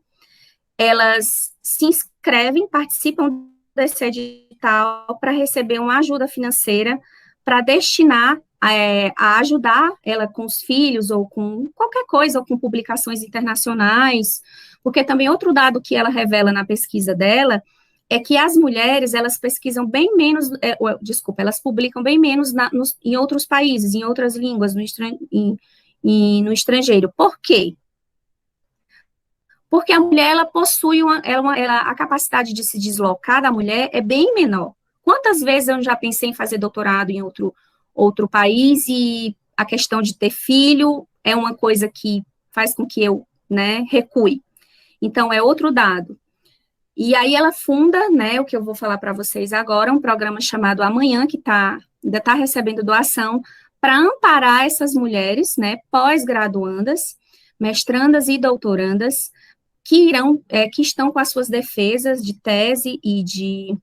elas se inscrevem, participam desse edital para receber uma ajuda financeira para destinar a ajudar ela com os filhos ou com qualquer coisa, ou com publicações internacionais, porque também outro dado que ela revela na pesquisa dela é que as mulheres, elas pesquisam bem menos, elas publicam bem menos em outros países, em outras línguas, no estrangeiro. Por quê? Porque a mulher, ela possui a capacidade de se deslocar da mulher é bem menor. Quantas vezes eu já pensei em fazer doutorado em outro país e a questão de ter filho é uma coisa que faz com que eu, né, recue. Então, é outro dado. E aí ela funda, né, o que eu vou falar para vocês agora, um programa chamado Amanhã, que ainda está recebendo doação para amparar essas mulheres, né, pós-graduandas, mestrandas e doutorandas, que estão com as suas defesas de tese e de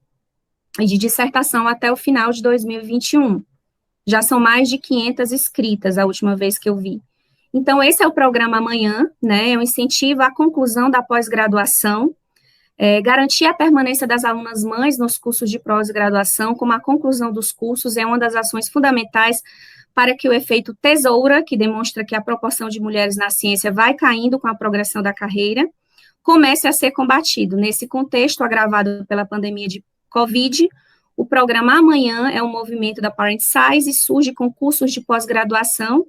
dissertação até o final de 2021. Já são mais de 500 inscritas, a última vez que eu vi. Então, esse é o programa Amanhã, né, é um incentivo à conclusão da pós-graduação, garantir a permanência das alunas mães nos cursos de pós-graduação, como a conclusão dos cursos é uma das ações fundamentais para que o efeito tesoura, que demonstra que a proporção de mulheres na ciência vai caindo com a progressão da carreira, comece a ser combatido. Nesse contexto agravado pela pandemia de Covid, o programa Amanhã é um movimento da Parent Size e surge com cursos de pós-graduação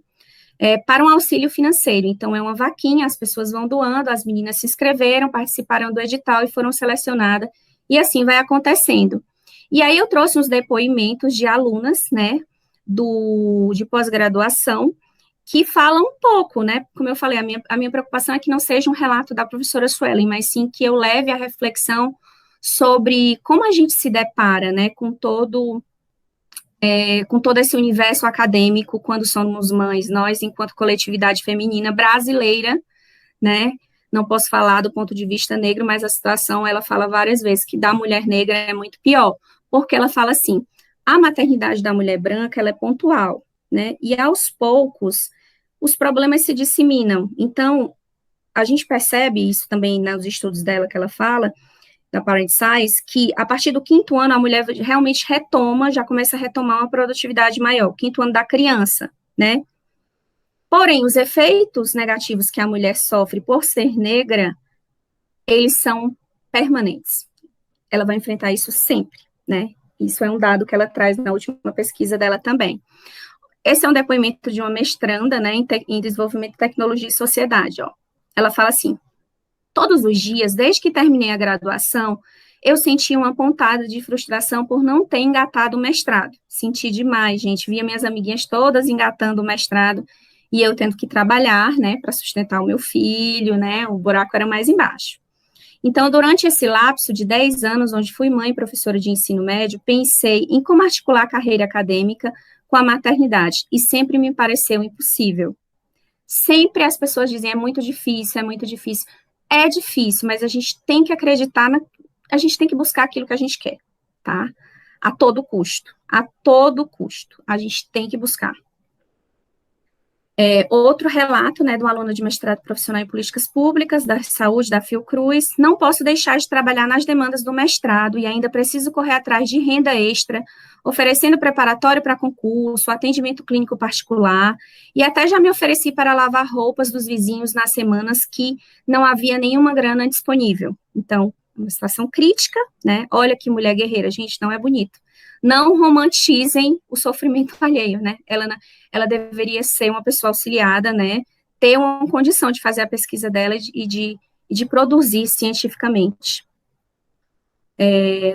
para um auxílio financeiro. Então, é uma vaquinha, as pessoas vão doando, as meninas se inscreveram, participaram do edital e foram selecionadas, e assim vai acontecendo. E aí eu trouxe uns depoimentos de alunas, né, de pós-graduação, que falam um pouco, né, como eu falei, a minha preocupação é que não seja um relato da professora Suelen, mas sim que eu leve a reflexão sobre como a gente se depara, né, com todo esse universo acadêmico quando somos mães, nós, enquanto coletividade feminina brasileira, né, não posso falar do ponto de vista negro, mas a situação, ela fala várias vezes que da mulher negra é muito pior, porque ela fala assim, a maternidade da mulher branca, ela é pontual, né, e aos poucos, os problemas se disseminam, então, a gente percebe isso também nos estudos dela que ela fala, da Parent Size, que a partir do 5º ano a mulher realmente já começa a retomar uma produtividade maior, 5º ano da criança, né? Porém, os efeitos negativos que a mulher sofre por ser negra, eles são permanentes. Ela vai enfrentar isso sempre, né? Isso é um dado que ela traz na última pesquisa dela também. Esse é um depoimento de uma mestranda, né, em desenvolvimento de tecnologia e sociedade, ó. Ela fala assim, todos os dias, desde que terminei a graduação, eu senti uma pontada de frustração por não ter engatado o mestrado. Senti demais, gente. Via minhas amiguinhas todas engatando o mestrado e eu tendo que trabalhar, né, para sustentar o meu filho, né, o buraco era mais embaixo. Então, durante esse lapso de 10 anos, onde fui mãe e professora de ensino médio, pensei em como articular a carreira acadêmica com a maternidade e sempre me pareceu impossível. Sempre as pessoas dizem, é muito difícil, é muito difícil. É difícil, mas a gente tem que acreditar, a gente tem que buscar aquilo que a gente quer, tá? A todo custo, a gente tem que buscar. Outro relato, né, de uma aluna de mestrado profissional em políticas públicas, da saúde, da Fiocruz, não posso deixar de trabalhar nas demandas do mestrado e ainda preciso correr atrás de renda extra, oferecendo preparatório para concurso, atendimento clínico particular, e até já me ofereci para lavar roupas dos vizinhos nas semanas que não havia nenhuma grana disponível. Então, uma situação crítica, né, olha que mulher guerreira, gente, não é bonito. Não romantizem o sofrimento alheio, né, ela deveria ser uma pessoa auxiliada, né, ter uma condição de fazer a pesquisa dela e de produzir cientificamente.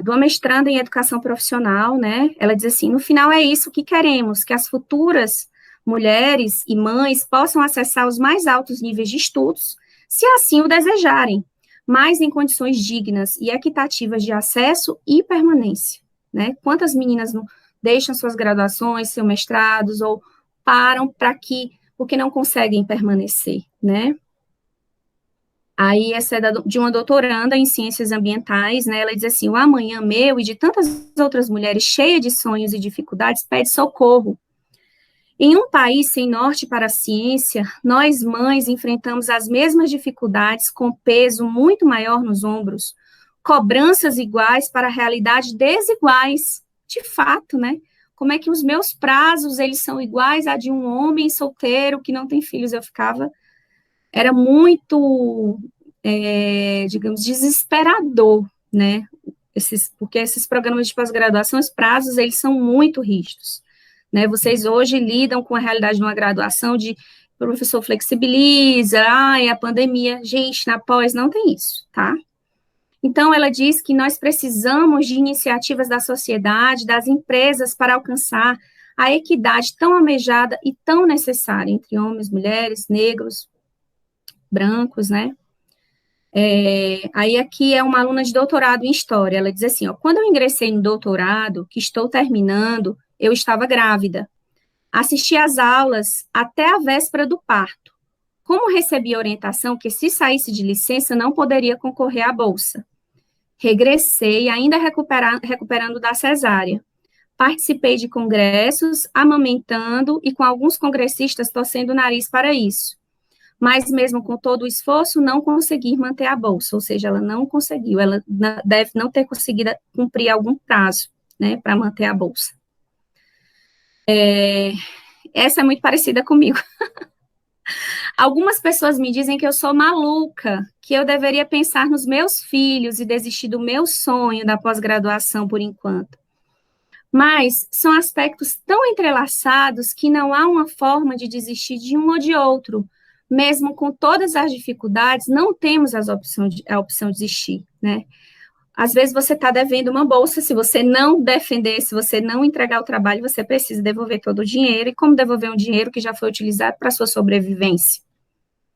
Do uma mestranda em educação profissional, né, ela diz assim, no final é isso que queremos, que as futuras mulheres e mães possam acessar os mais altos níveis de estudos, se assim o desejarem, mas em condições dignas e equitativas de acesso e permanência, né, quantas meninas não deixam suas graduações, seus mestrados, ou param porque não conseguem permanecer, né. Aí, essa é de uma doutoranda em ciências ambientais, né, ela diz assim, o amanhã meu e de tantas outras mulheres cheias de sonhos e dificuldades pede socorro. Em um país sem norte para a ciência, nós mães enfrentamos as mesmas dificuldades com peso muito maior nos ombros, cobranças iguais para realidades desiguais, de fato, né, como é que os meus prazos, eles são iguais a de um homem solteiro que não tem filhos, era muito, digamos, desesperador, né, porque esses programas de pós-graduação, os prazos, eles são muito rígidos, né, vocês hoje lidam com a realidade de uma graduação o professor flexibiliza, a pandemia, gente, na pós não tem isso, tá? Então, ela diz que nós precisamos de iniciativas da sociedade, das empresas, para alcançar a equidade tão almejada e tão necessária entre homens, mulheres, negros, brancos, né? Aí aqui é uma aluna de doutorado em História, ela diz assim, ó, quando eu ingressei no doutorado, que estou terminando, eu estava grávida. Assisti às aulas até a véspera do parto. Como recebi a orientação que se saísse de licença não poderia concorrer à bolsa. Regressei, ainda recuperando da cesárea. Participei de congressos, amamentando e com alguns congressistas torcendo o nariz para isso. Mas mesmo com todo o esforço, não consegui manter a bolsa, ou seja, ela não conseguiu, ela deve não ter conseguido cumprir algum prazo, né, para manter a bolsa. Essa é muito parecida comigo. Algumas pessoas me dizem que eu sou maluca, que eu deveria pensar nos meus filhos e desistir do meu sonho da pós-graduação por enquanto. Mas são aspectos tão entrelaçados que não há uma forma de desistir de um ou de outro. Mesmo com todas as dificuldades, não temos a opção de desistir, né? Às vezes você está devendo uma bolsa, se você não defender, se você não entregar o trabalho, você precisa devolver todo o dinheiro, e como devolver um dinheiro que já foi utilizado para sua sobrevivência?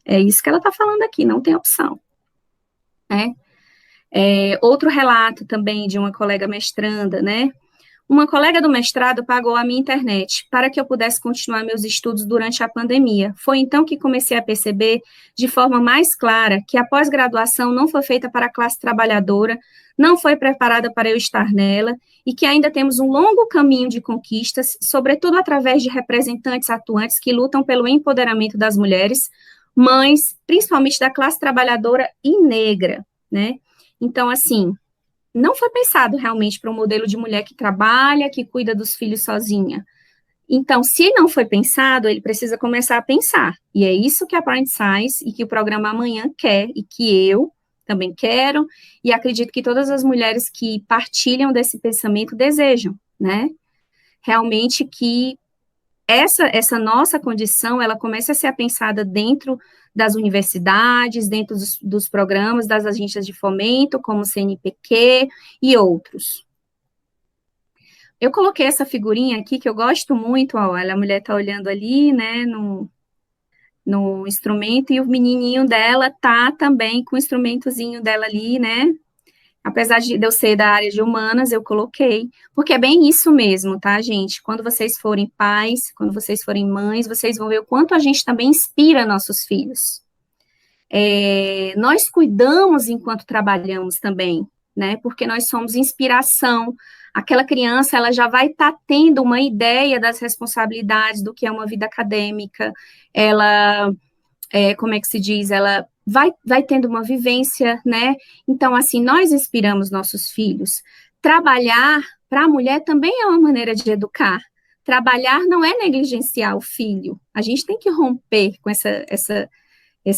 É isso que ela está falando aqui, não tem opção, né? Outro relato também de uma colega mestranda, né? Uma colega do mestrado pagou a minha internet para que eu pudesse continuar meus estudos durante a pandemia. Foi então que comecei a perceber de forma mais clara que a pós-graduação não foi feita para a classe trabalhadora, não foi preparada para eu estar nela, e que ainda temos um longo caminho de conquistas, sobretudo através de representantes atuantes que lutam pelo empoderamento das mulheres, mães, principalmente da classe trabalhadora e negra, né? Então, assim, não foi pensado realmente para um modelo de mulher que trabalha, que cuida dos filhos sozinha. Então, se não foi pensado, ele precisa começar a pensar. E é isso que a Pride Science e que o programa Amanhã quer, e que eu também quero, e acredito que todas as mulheres que partilham desse pensamento desejam, né? Realmente que essa nossa condição, ela começa a ser pensada dentro das universidades, dentro dos programas, das agências de fomento, como o CNPq e outros. Eu coloquei essa figurinha aqui, que eu gosto muito, olha, a mulher está olhando ali, né, no instrumento, e o menininho dela tá também com o instrumentozinho dela ali, né, apesar de eu ser da área de humanas, eu coloquei, porque é bem isso mesmo, tá, gente? Quando vocês forem pais, quando vocês forem mães, vocês vão ver o quanto a gente também inspira nossos filhos. Nós cuidamos enquanto trabalhamos também, né? Porque nós somos inspiração. Aquela criança, ela já vai estar tendo uma ideia das responsabilidades do que é uma vida acadêmica, ela, como é que se diz? Ela vai tendo uma vivência, né? Então, assim, nós inspiramos nossos filhos. Trabalhar para a mulher também é uma maneira de educar. Trabalhar não é negligenciar o filho. A gente tem que romper com esse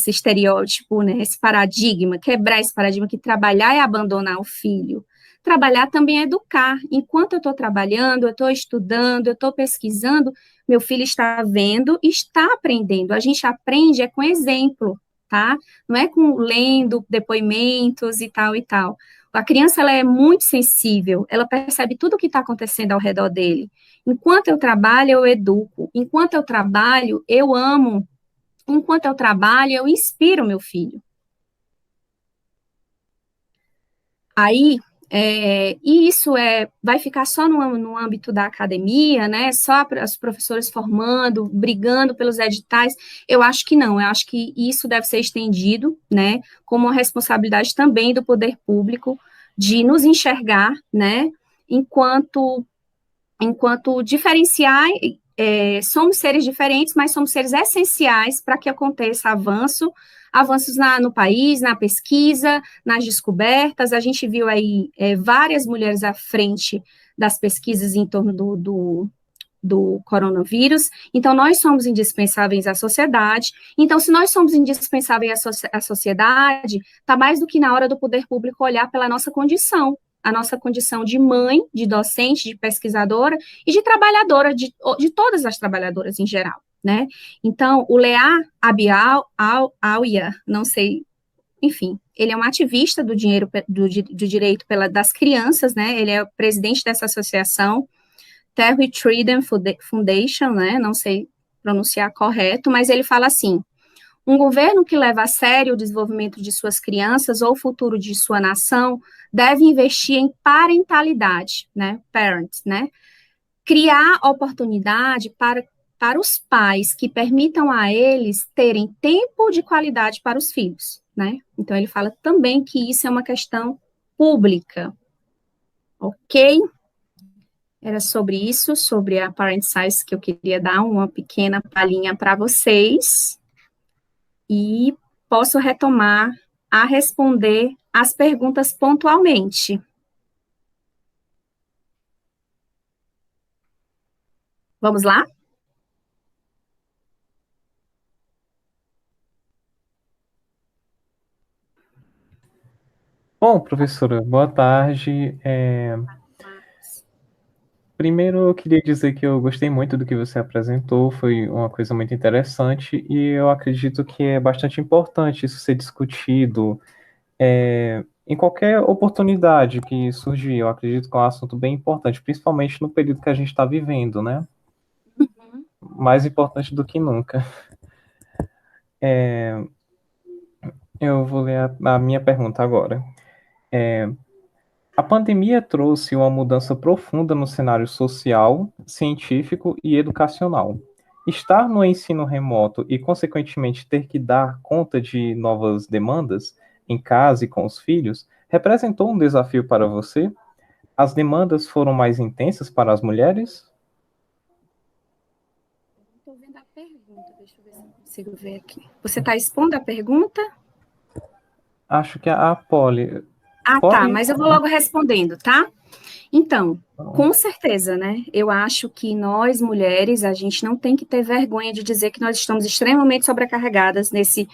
estereótipo, né? Esse paradigma, quebrar esse paradigma que trabalhar é abandonar o filho. Trabalhar também é educar. Enquanto eu estou trabalhando, eu estou estudando, eu estou pesquisando, meu filho está vendo e está aprendendo. A gente aprende com exemplo, tá? Não é com lendo depoimentos e tal e tal. A criança, ela é muito sensível, ela percebe tudo o que está acontecendo ao redor dele. Enquanto eu trabalho, eu educo. Enquanto eu trabalho, eu amo. Enquanto eu trabalho, eu inspiro meu filho. Aí, e isso vai ficar só no âmbito da academia, né? Só os professores formando, brigando pelos editais. Eu acho que não, eu acho que isso deve ser estendido, né? Como uma responsabilidade também do poder público de nos enxergar, né? Enquanto diferenciar, somos seres diferentes, mas somos seres essenciais para que aconteça avanços no país, na pesquisa, nas descobertas. A gente viu aí várias mulheres à frente das pesquisas em torno do coronavírus. Então, nós somos indispensáveis à sociedade. Então, se nós somos indispensáveis à sociedade, está mais do que na hora do poder público olhar pela nossa condição, a nossa condição de mãe, de docente, de pesquisadora e de trabalhadora, de todas as trabalhadoras em geral, né? Então, o Leah Abiauya, não sei, enfim, ele é um ativista do direito das crianças, né? Ele é o presidente dessa associação, Terry Trident Foundation, né? Não sei pronunciar correto, mas ele fala assim: um governo que leva a sério o desenvolvimento de suas crianças ou o futuro de sua nação deve investir em parentalidade, né, parents, né, criar oportunidade para para os pais que permitam a eles terem tempo de qualidade para os filhos, né? Então, ele fala também que isso é uma questão pública, ok? Era sobre isso, sobre a Parent Size, que eu queria dar uma pequena palhinha para vocês, e posso retomar a responder as perguntas pontualmente. Vamos lá? Bom, professora, boa tarde. Primeiro, eu queria dizer que eu gostei muito do que você apresentou, foi uma coisa muito interessante e eu acredito que é bastante importante isso ser discutido em qualquer oportunidade que surgir. Eu acredito que é um assunto bem importante, principalmente no período que a gente está vivendo, né? Mais importante do que nunca. Eu vou ler a minha pergunta agora. A pandemia trouxe uma mudança profunda no cenário social, científico e educacional. Estar no ensino remoto e, consequentemente, ter que dar conta de novas demandas em casa e com os filhos representou um desafio para você? As demandas foram mais intensas para as mulheres? Estou vendo a pergunta, deixa eu ver se eu consigo ver aqui. Você está expondo a pergunta? Acho que a Polly... Tá, mas eu vou logo respondendo, tá? Então, com certeza, né? Eu acho que nós, mulheres, a gente não tem que ter vergonha de dizer que nós estamos extremamente sobrecarregadas nesse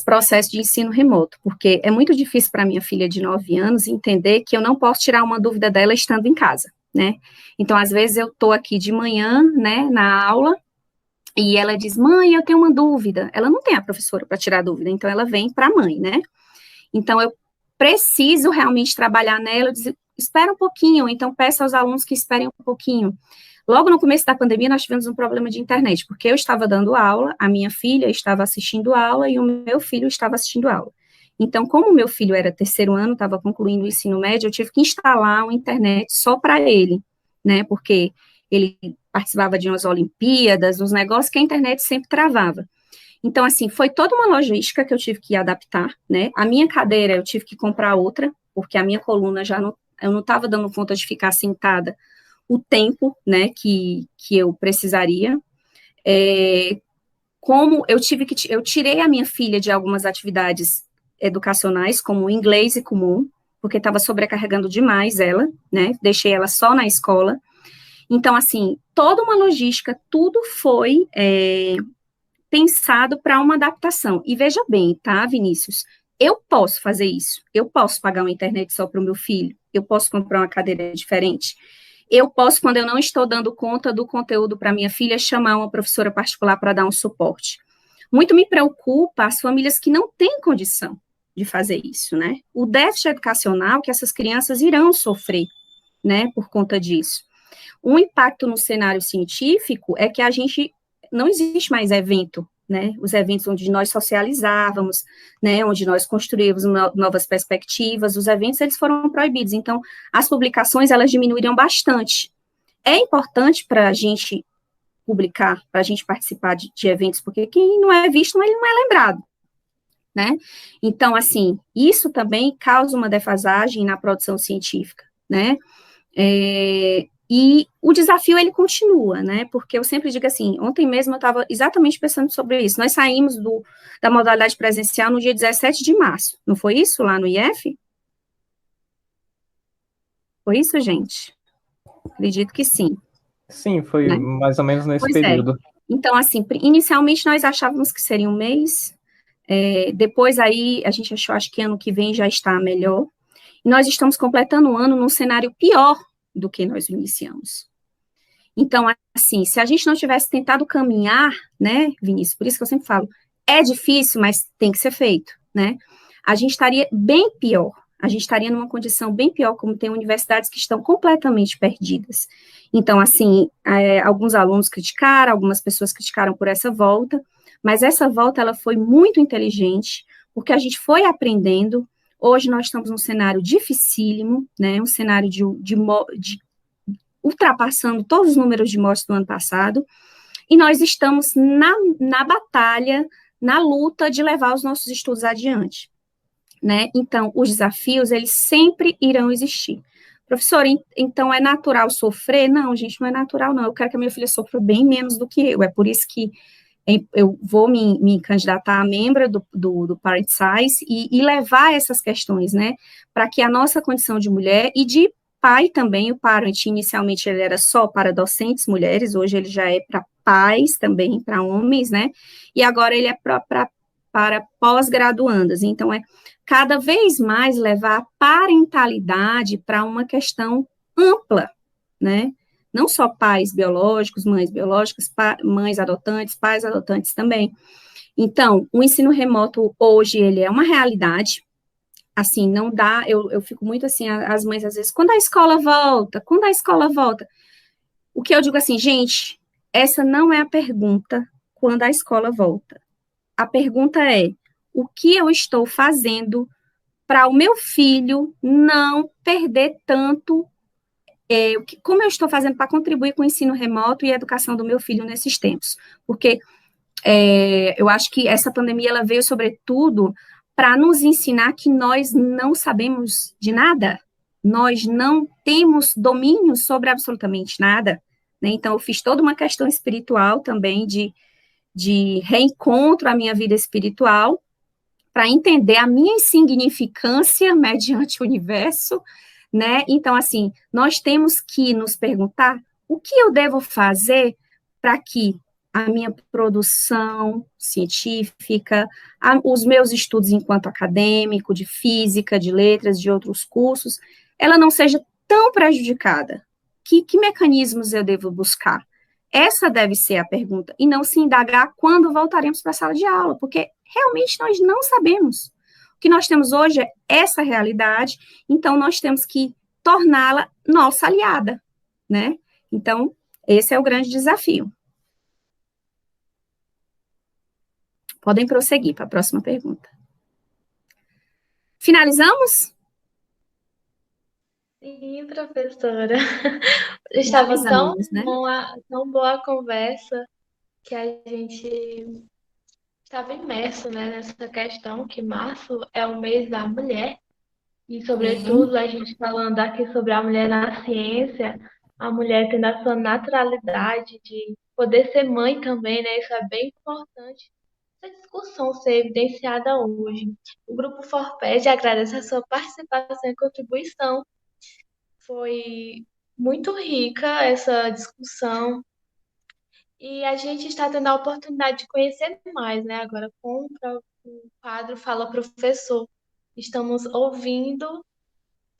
processo de ensino remoto, porque é muito difícil para minha filha de 9 anos entender que eu não posso tirar uma dúvida dela estando em casa, né? Então, às vezes, eu estou aqui de manhã, né, na aula, e ela diz, mãe, eu tenho uma dúvida. Ela não tem a professora para tirar dúvida, então ela vem para a mãe, né? Então, eu preciso realmente trabalhar nela, dizer, espera um pouquinho, então peço aos alunos que esperem um pouquinho. Logo no começo da pandemia, nós tivemos um problema de internet, porque eu estava dando aula, a minha filha estava assistindo aula e o meu filho estava assistindo aula. Então, como o meu filho era terceiro ano, estava concluindo o ensino médio, eu tive que instalar uma internet só para ele, né, porque ele participava de umas Olimpíadas, uns negócios que a internet sempre travava. Então, assim, foi toda uma logística que eu tive que adaptar, né? A minha cadeira eu tive que comprar outra, porque a minha coluna eu não estava dando conta de ficar sentada o tempo, né, que eu precisaria. Como eu tirei a minha filha de algumas atividades educacionais, como o inglês e comum, porque estava sobrecarregando demais ela, né? Deixei ela só na escola. Então, assim, toda uma logística, tudo foi pensado para uma adaptação. E veja bem, tá, Vinícius? Eu posso fazer isso. Eu posso pagar uma internet só para o meu filho. Eu posso comprar uma cadeira diferente. Eu posso, quando eu não estou dando conta do conteúdo para minha filha, chamar uma professora particular para dar um suporte. Muito me preocupa as famílias que não têm condição de fazer isso, né? O déficit educacional que essas crianças irão sofrer, né, por conta disso. Um impacto no cenário científico é que a gente não existe mais evento, né, os eventos onde nós socializávamos, né, onde nós construíamos novas perspectivas, os eventos, eles foram proibidos, então, as publicações, elas diminuíram bastante. É importante para a gente publicar, para a gente participar de eventos, porque quem não é visto, ele não é lembrado, né, então, assim, isso também causa uma defasagem na produção científica, né, e o desafio, ele continua, né, porque eu sempre digo assim, ontem mesmo eu estava exatamente pensando sobre isso, nós saímos da modalidade presencial no dia 17 de março, não foi isso, lá no IF? Foi isso, gente? Acredito que sim. Sim, foi, né, mais ou menos nesse período. Então, assim, inicialmente nós achávamos que seria um mês, depois aí a gente achou, acho que ano que vem já está melhor, e nós estamos completando o ano num cenário pior do que nós iniciamos. Então, assim, se a gente não tivesse tentado caminhar, né, Vinícius, por isso que eu sempre falo, é difícil, mas tem que ser feito, né, a gente estaria bem pior, a gente estaria numa condição bem pior, como tem universidades que estão completamente perdidas. Então, assim, alguns alunos criticaram, algumas pessoas criticaram por essa volta, mas essa volta, ela foi muito inteligente, porque a gente foi aprendendo. Hoje nós estamos num cenário dificílimo, né, um cenário de ultrapassando todos os números de mortes do ano passado, e nós estamos na batalha, na luta de levar os nossos estudos adiante, né? Então, os desafios, eles sempre irão existir. Professor, então é natural sofrer? Não, gente, não é natural, não. Eu quero que a minha filha sofra bem menos do que eu. É por isso que eu vou me candidatar a membro do Parent Size e levar essas questões, né? Para que a nossa condição de mulher e de pai também, o parent, inicialmente ele era só para docentes mulheres, hoje ele já é para pais também, para homens, né? E agora ele é para pós-graduandas. Então, é cada vez mais levar a parentalidade para uma questão ampla, né? Não só pais biológicos, mães biológicas, mães adotantes, pais adotantes também. Então, o ensino remoto hoje, ele é uma realidade, assim, não dá, eu fico muito assim, as mães às vezes, quando a escola volta, o que eu digo assim, gente, essa não é a pergunta quando a escola volta. A pergunta é, o que eu estou fazendo para o meu filho não perder tanto, como eu estou fazendo para contribuir com o ensino remoto e a educação do meu filho nesses tempos? Porque eu acho que essa pandemia, ela veio, sobretudo, para nos ensinar que nós não sabemos de nada, nós não temos domínio sobre absolutamente nada, né? Então, eu fiz toda uma questão espiritual também, de reencontro à minha vida espiritual, para entender a minha insignificância mediante o universo, né? Então, assim, nós temos que nos perguntar o que eu devo fazer para que a minha produção científica, os meus estudos enquanto acadêmico, de física, de letras, de outros cursos, ela não seja tão prejudicada. Que mecanismos eu devo buscar? Essa deve ser a pergunta, e não se indagar quando voltaremos para a sala de aula, porque realmente nós não sabemos. O que nós temos hoje é essa realidade, então nós temos que torná-la nossa aliada, né? Então, esse é o grande desafio. Podem prosseguir para a próxima pergunta. Finalizamos? Sim, professora. Estava Finalizamos, né? tão boa a conversa que a gente estava imerso, né, nessa questão que março é o mês da mulher e, sobretudo, a gente falando aqui sobre a mulher na ciência, a mulher tendo a sua naturalidade de poder ser mãe também, né? Isso é bem importante. Essa discussão ser evidenciada hoje. O Grupo Forped agradece a sua participação e contribuição. Foi muito rica essa discussão e a gente está tendo a oportunidade de conhecer mais, né? Agora com o quadro Fala Professor. Estamos ouvindo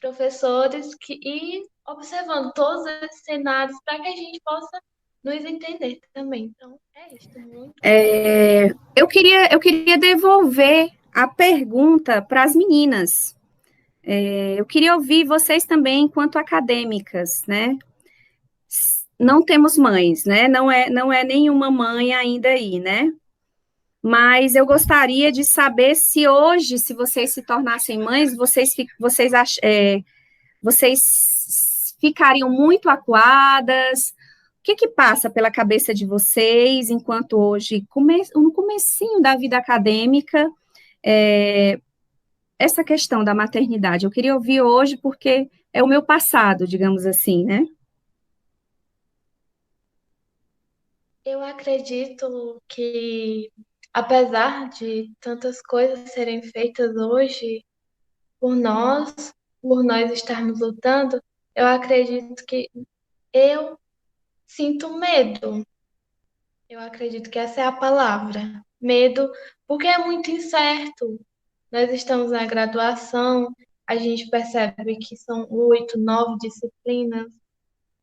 professores e observando todos esses cenários para que a gente possa nos entender também. Então, é isso. Muito Eu queria devolver a pergunta para as meninas. Eu queria ouvir vocês também, enquanto acadêmicas, né? Não temos mães, né? Não é nenhuma mãe ainda aí, né? Mas eu gostaria de saber se hoje, se vocês se tornassem mães, vocês ficariam muito acuadas? O que passa pela cabeça de vocês, enquanto hoje, no comecinho da vida acadêmica, essa questão da maternidade? Eu queria ouvir hoje, porque é o meu passado, digamos assim, né? Eu acredito que, apesar de tantas coisas serem feitas hoje por nós, por nós estarmos lutando, eu acredito que eu sinto medo. Eu acredito que essa é a palavra. Medo, porque é muito incerto. Nós estamos na graduação, a gente percebe que são 8, 9 disciplinas,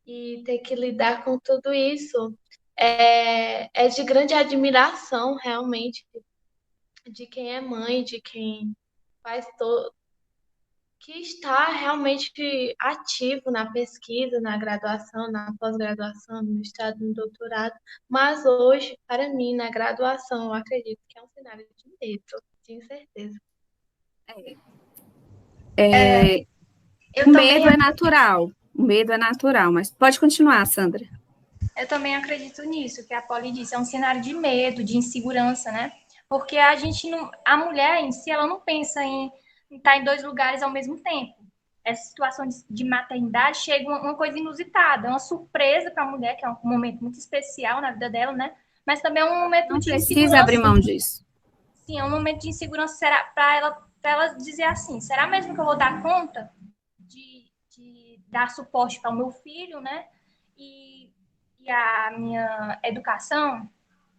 e ter que lidar com tudo isso é de grande admiração, realmente, de quem é mãe, de quem faz todo, que está realmente ativo na pesquisa, na graduação, na pós-graduação, no mestrado, no doutorado. Mas hoje, para mim, na graduação, eu acredito que é um cenário de medo, tenho certeza. O medo é natural, O medo é natural, mas pode continuar, Sandra. Eu também acredito nisso, que a Polly disse, é um cenário de medo, de insegurança, né? Porque a mulher em si, ela não pensa em estar em dois lugares ao mesmo tempo. Essa situação de maternidade chega uma coisa inusitada, uma surpresa para a mulher, que é um momento muito especial na vida dela, né? Mas também é um momento Não de precisa abrir insegurança. mão disso. Sim, é um momento de insegurança para ela dizer assim, será mesmo que eu vou dar conta de dar suporte para o meu filho, né? E a minha educação,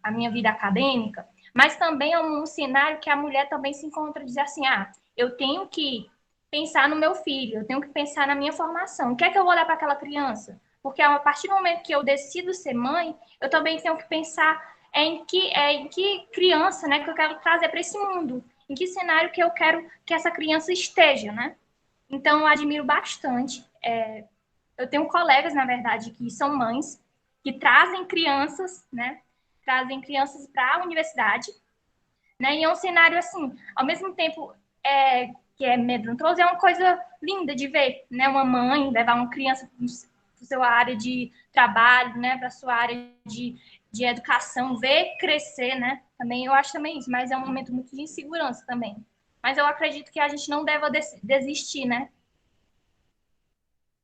a minha vida acadêmica, mas também é um cenário que a mulher também se encontra dizer assim, eu tenho que pensar no meu filho, eu tenho que pensar na minha formação. O que é que eu vou dar para aquela criança? Porque a partir do momento que eu decido ser mãe, eu também tenho que pensar em que criança, né, que eu quero trazer para esse mundo, em que cenário que eu quero que essa criança esteja, né? Então, eu admiro bastante. Eu tenho colegas, na verdade, que são mães, que trazem crianças, né? Trazem crianças para a universidade, né? E é um cenário, assim, ao mesmo tempo que é medroso, é uma coisa linda de ver, né? Uma mãe levar uma criança para sua área de trabalho, né? Para sua área de educação, ver crescer, né? Também, eu acho também isso, mas é um momento muito de insegurança também. Mas eu acredito que a gente não deva desistir, né?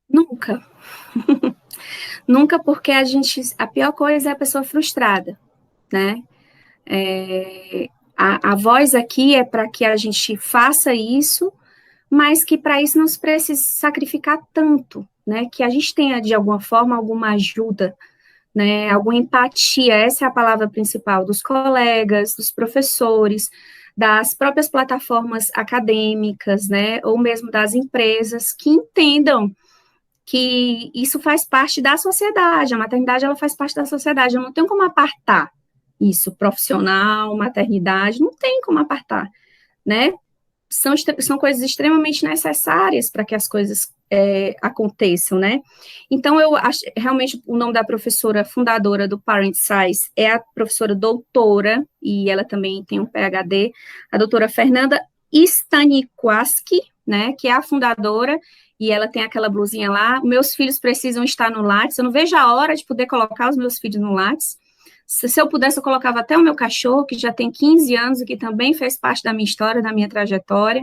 Nunca. Nunca, porque a pior coisa é a pessoa frustrada, né? A voz aqui é para que a gente faça isso, mas que para isso não se precise sacrificar tanto, né? Que a gente tenha, de alguma forma, alguma ajuda, né? Alguma empatia, essa é a palavra principal, dos colegas, dos professores, das próprias plataformas acadêmicas, né? Ou mesmo das empresas, que entendam que isso faz parte da sociedade, a maternidade, ela faz parte da sociedade, eu não tenho como apartar isso, profissional, maternidade, não tem como apartar, né? São coisas extremamente necessárias para que as coisas aconteçam, né? Então, eu acho, realmente, o nome da professora fundadora do Parent Size é a professora doutora, e ela também tem um PhD, a doutora Fernanda Stanikowski, né, que é a fundadora, e ela tem aquela blusinha lá, meus filhos precisam estar no Lattes, eu não vejo a hora de poder colocar os meus filhos no Lattes. Se eu pudesse, eu colocava até o meu cachorro, que já tem 15 anos e que também fez parte da minha história, da minha trajetória.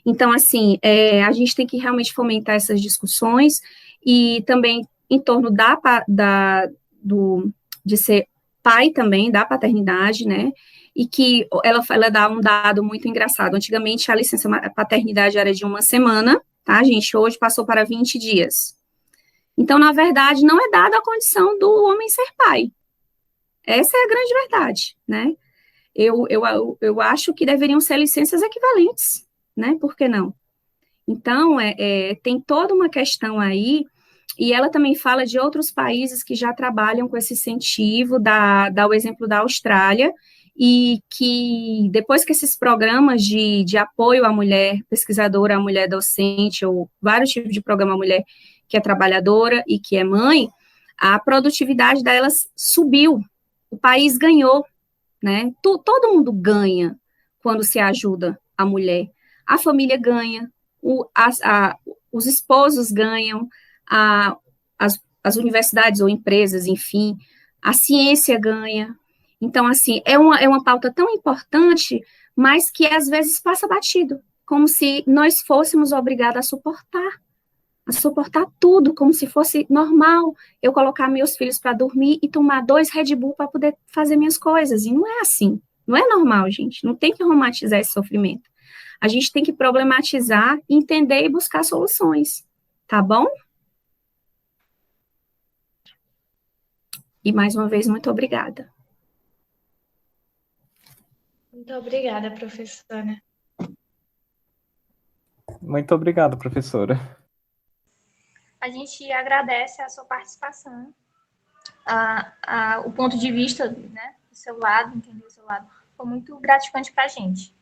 Então, assim, a gente tem que realmente fomentar essas discussões e também em torno de ser pai também, da paternidade, né? E que ela dá um dado muito engraçado. Antigamente, a licença paternidade era de 1 semana, tá, gente? Hoje passou para 20 dias. Então, na verdade, não é dada a condição do homem ser pai. Essa é a grande verdade, né? Eu acho que deveriam ser licenças equivalentes, né? Por que não? Então, tem toda uma questão aí, e ela também fala de outros países que já trabalham com esse incentivo, dá o exemplo da Austrália, e que depois que esses programas de apoio à mulher pesquisadora, à mulher docente, ou vários tipos de programa à mulher que é trabalhadora e que é mãe, a produtividade delas subiu, o país ganhou, né? Todo mundo ganha quando se ajuda a mulher. A família ganha, os esposos ganham, as universidades ou empresas, enfim, a ciência ganha. Então, assim, é uma pauta tão importante, mas que às vezes passa batido, como se nós fôssemos obrigados a suportar tudo, como se fosse normal eu colocar meus filhos para dormir e tomar 2 Red Bull para poder fazer minhas coisas. E não é assim. Não é normal, gente. Não tem que romantizar esse sofrimento. A gente tem que problematizar, entender e buscar soluções. Tá bom? E mais uma vez, muito obrigada. Muito obrigada, professora. Muito obrigado, professora. A gente agradece a sua participação, o ponto de vista, né, do seu lado, entender o seu lado, foi muito gratificante para a gente.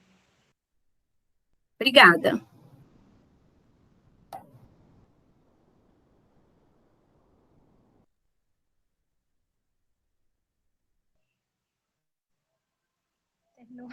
Obrigada. Terminou.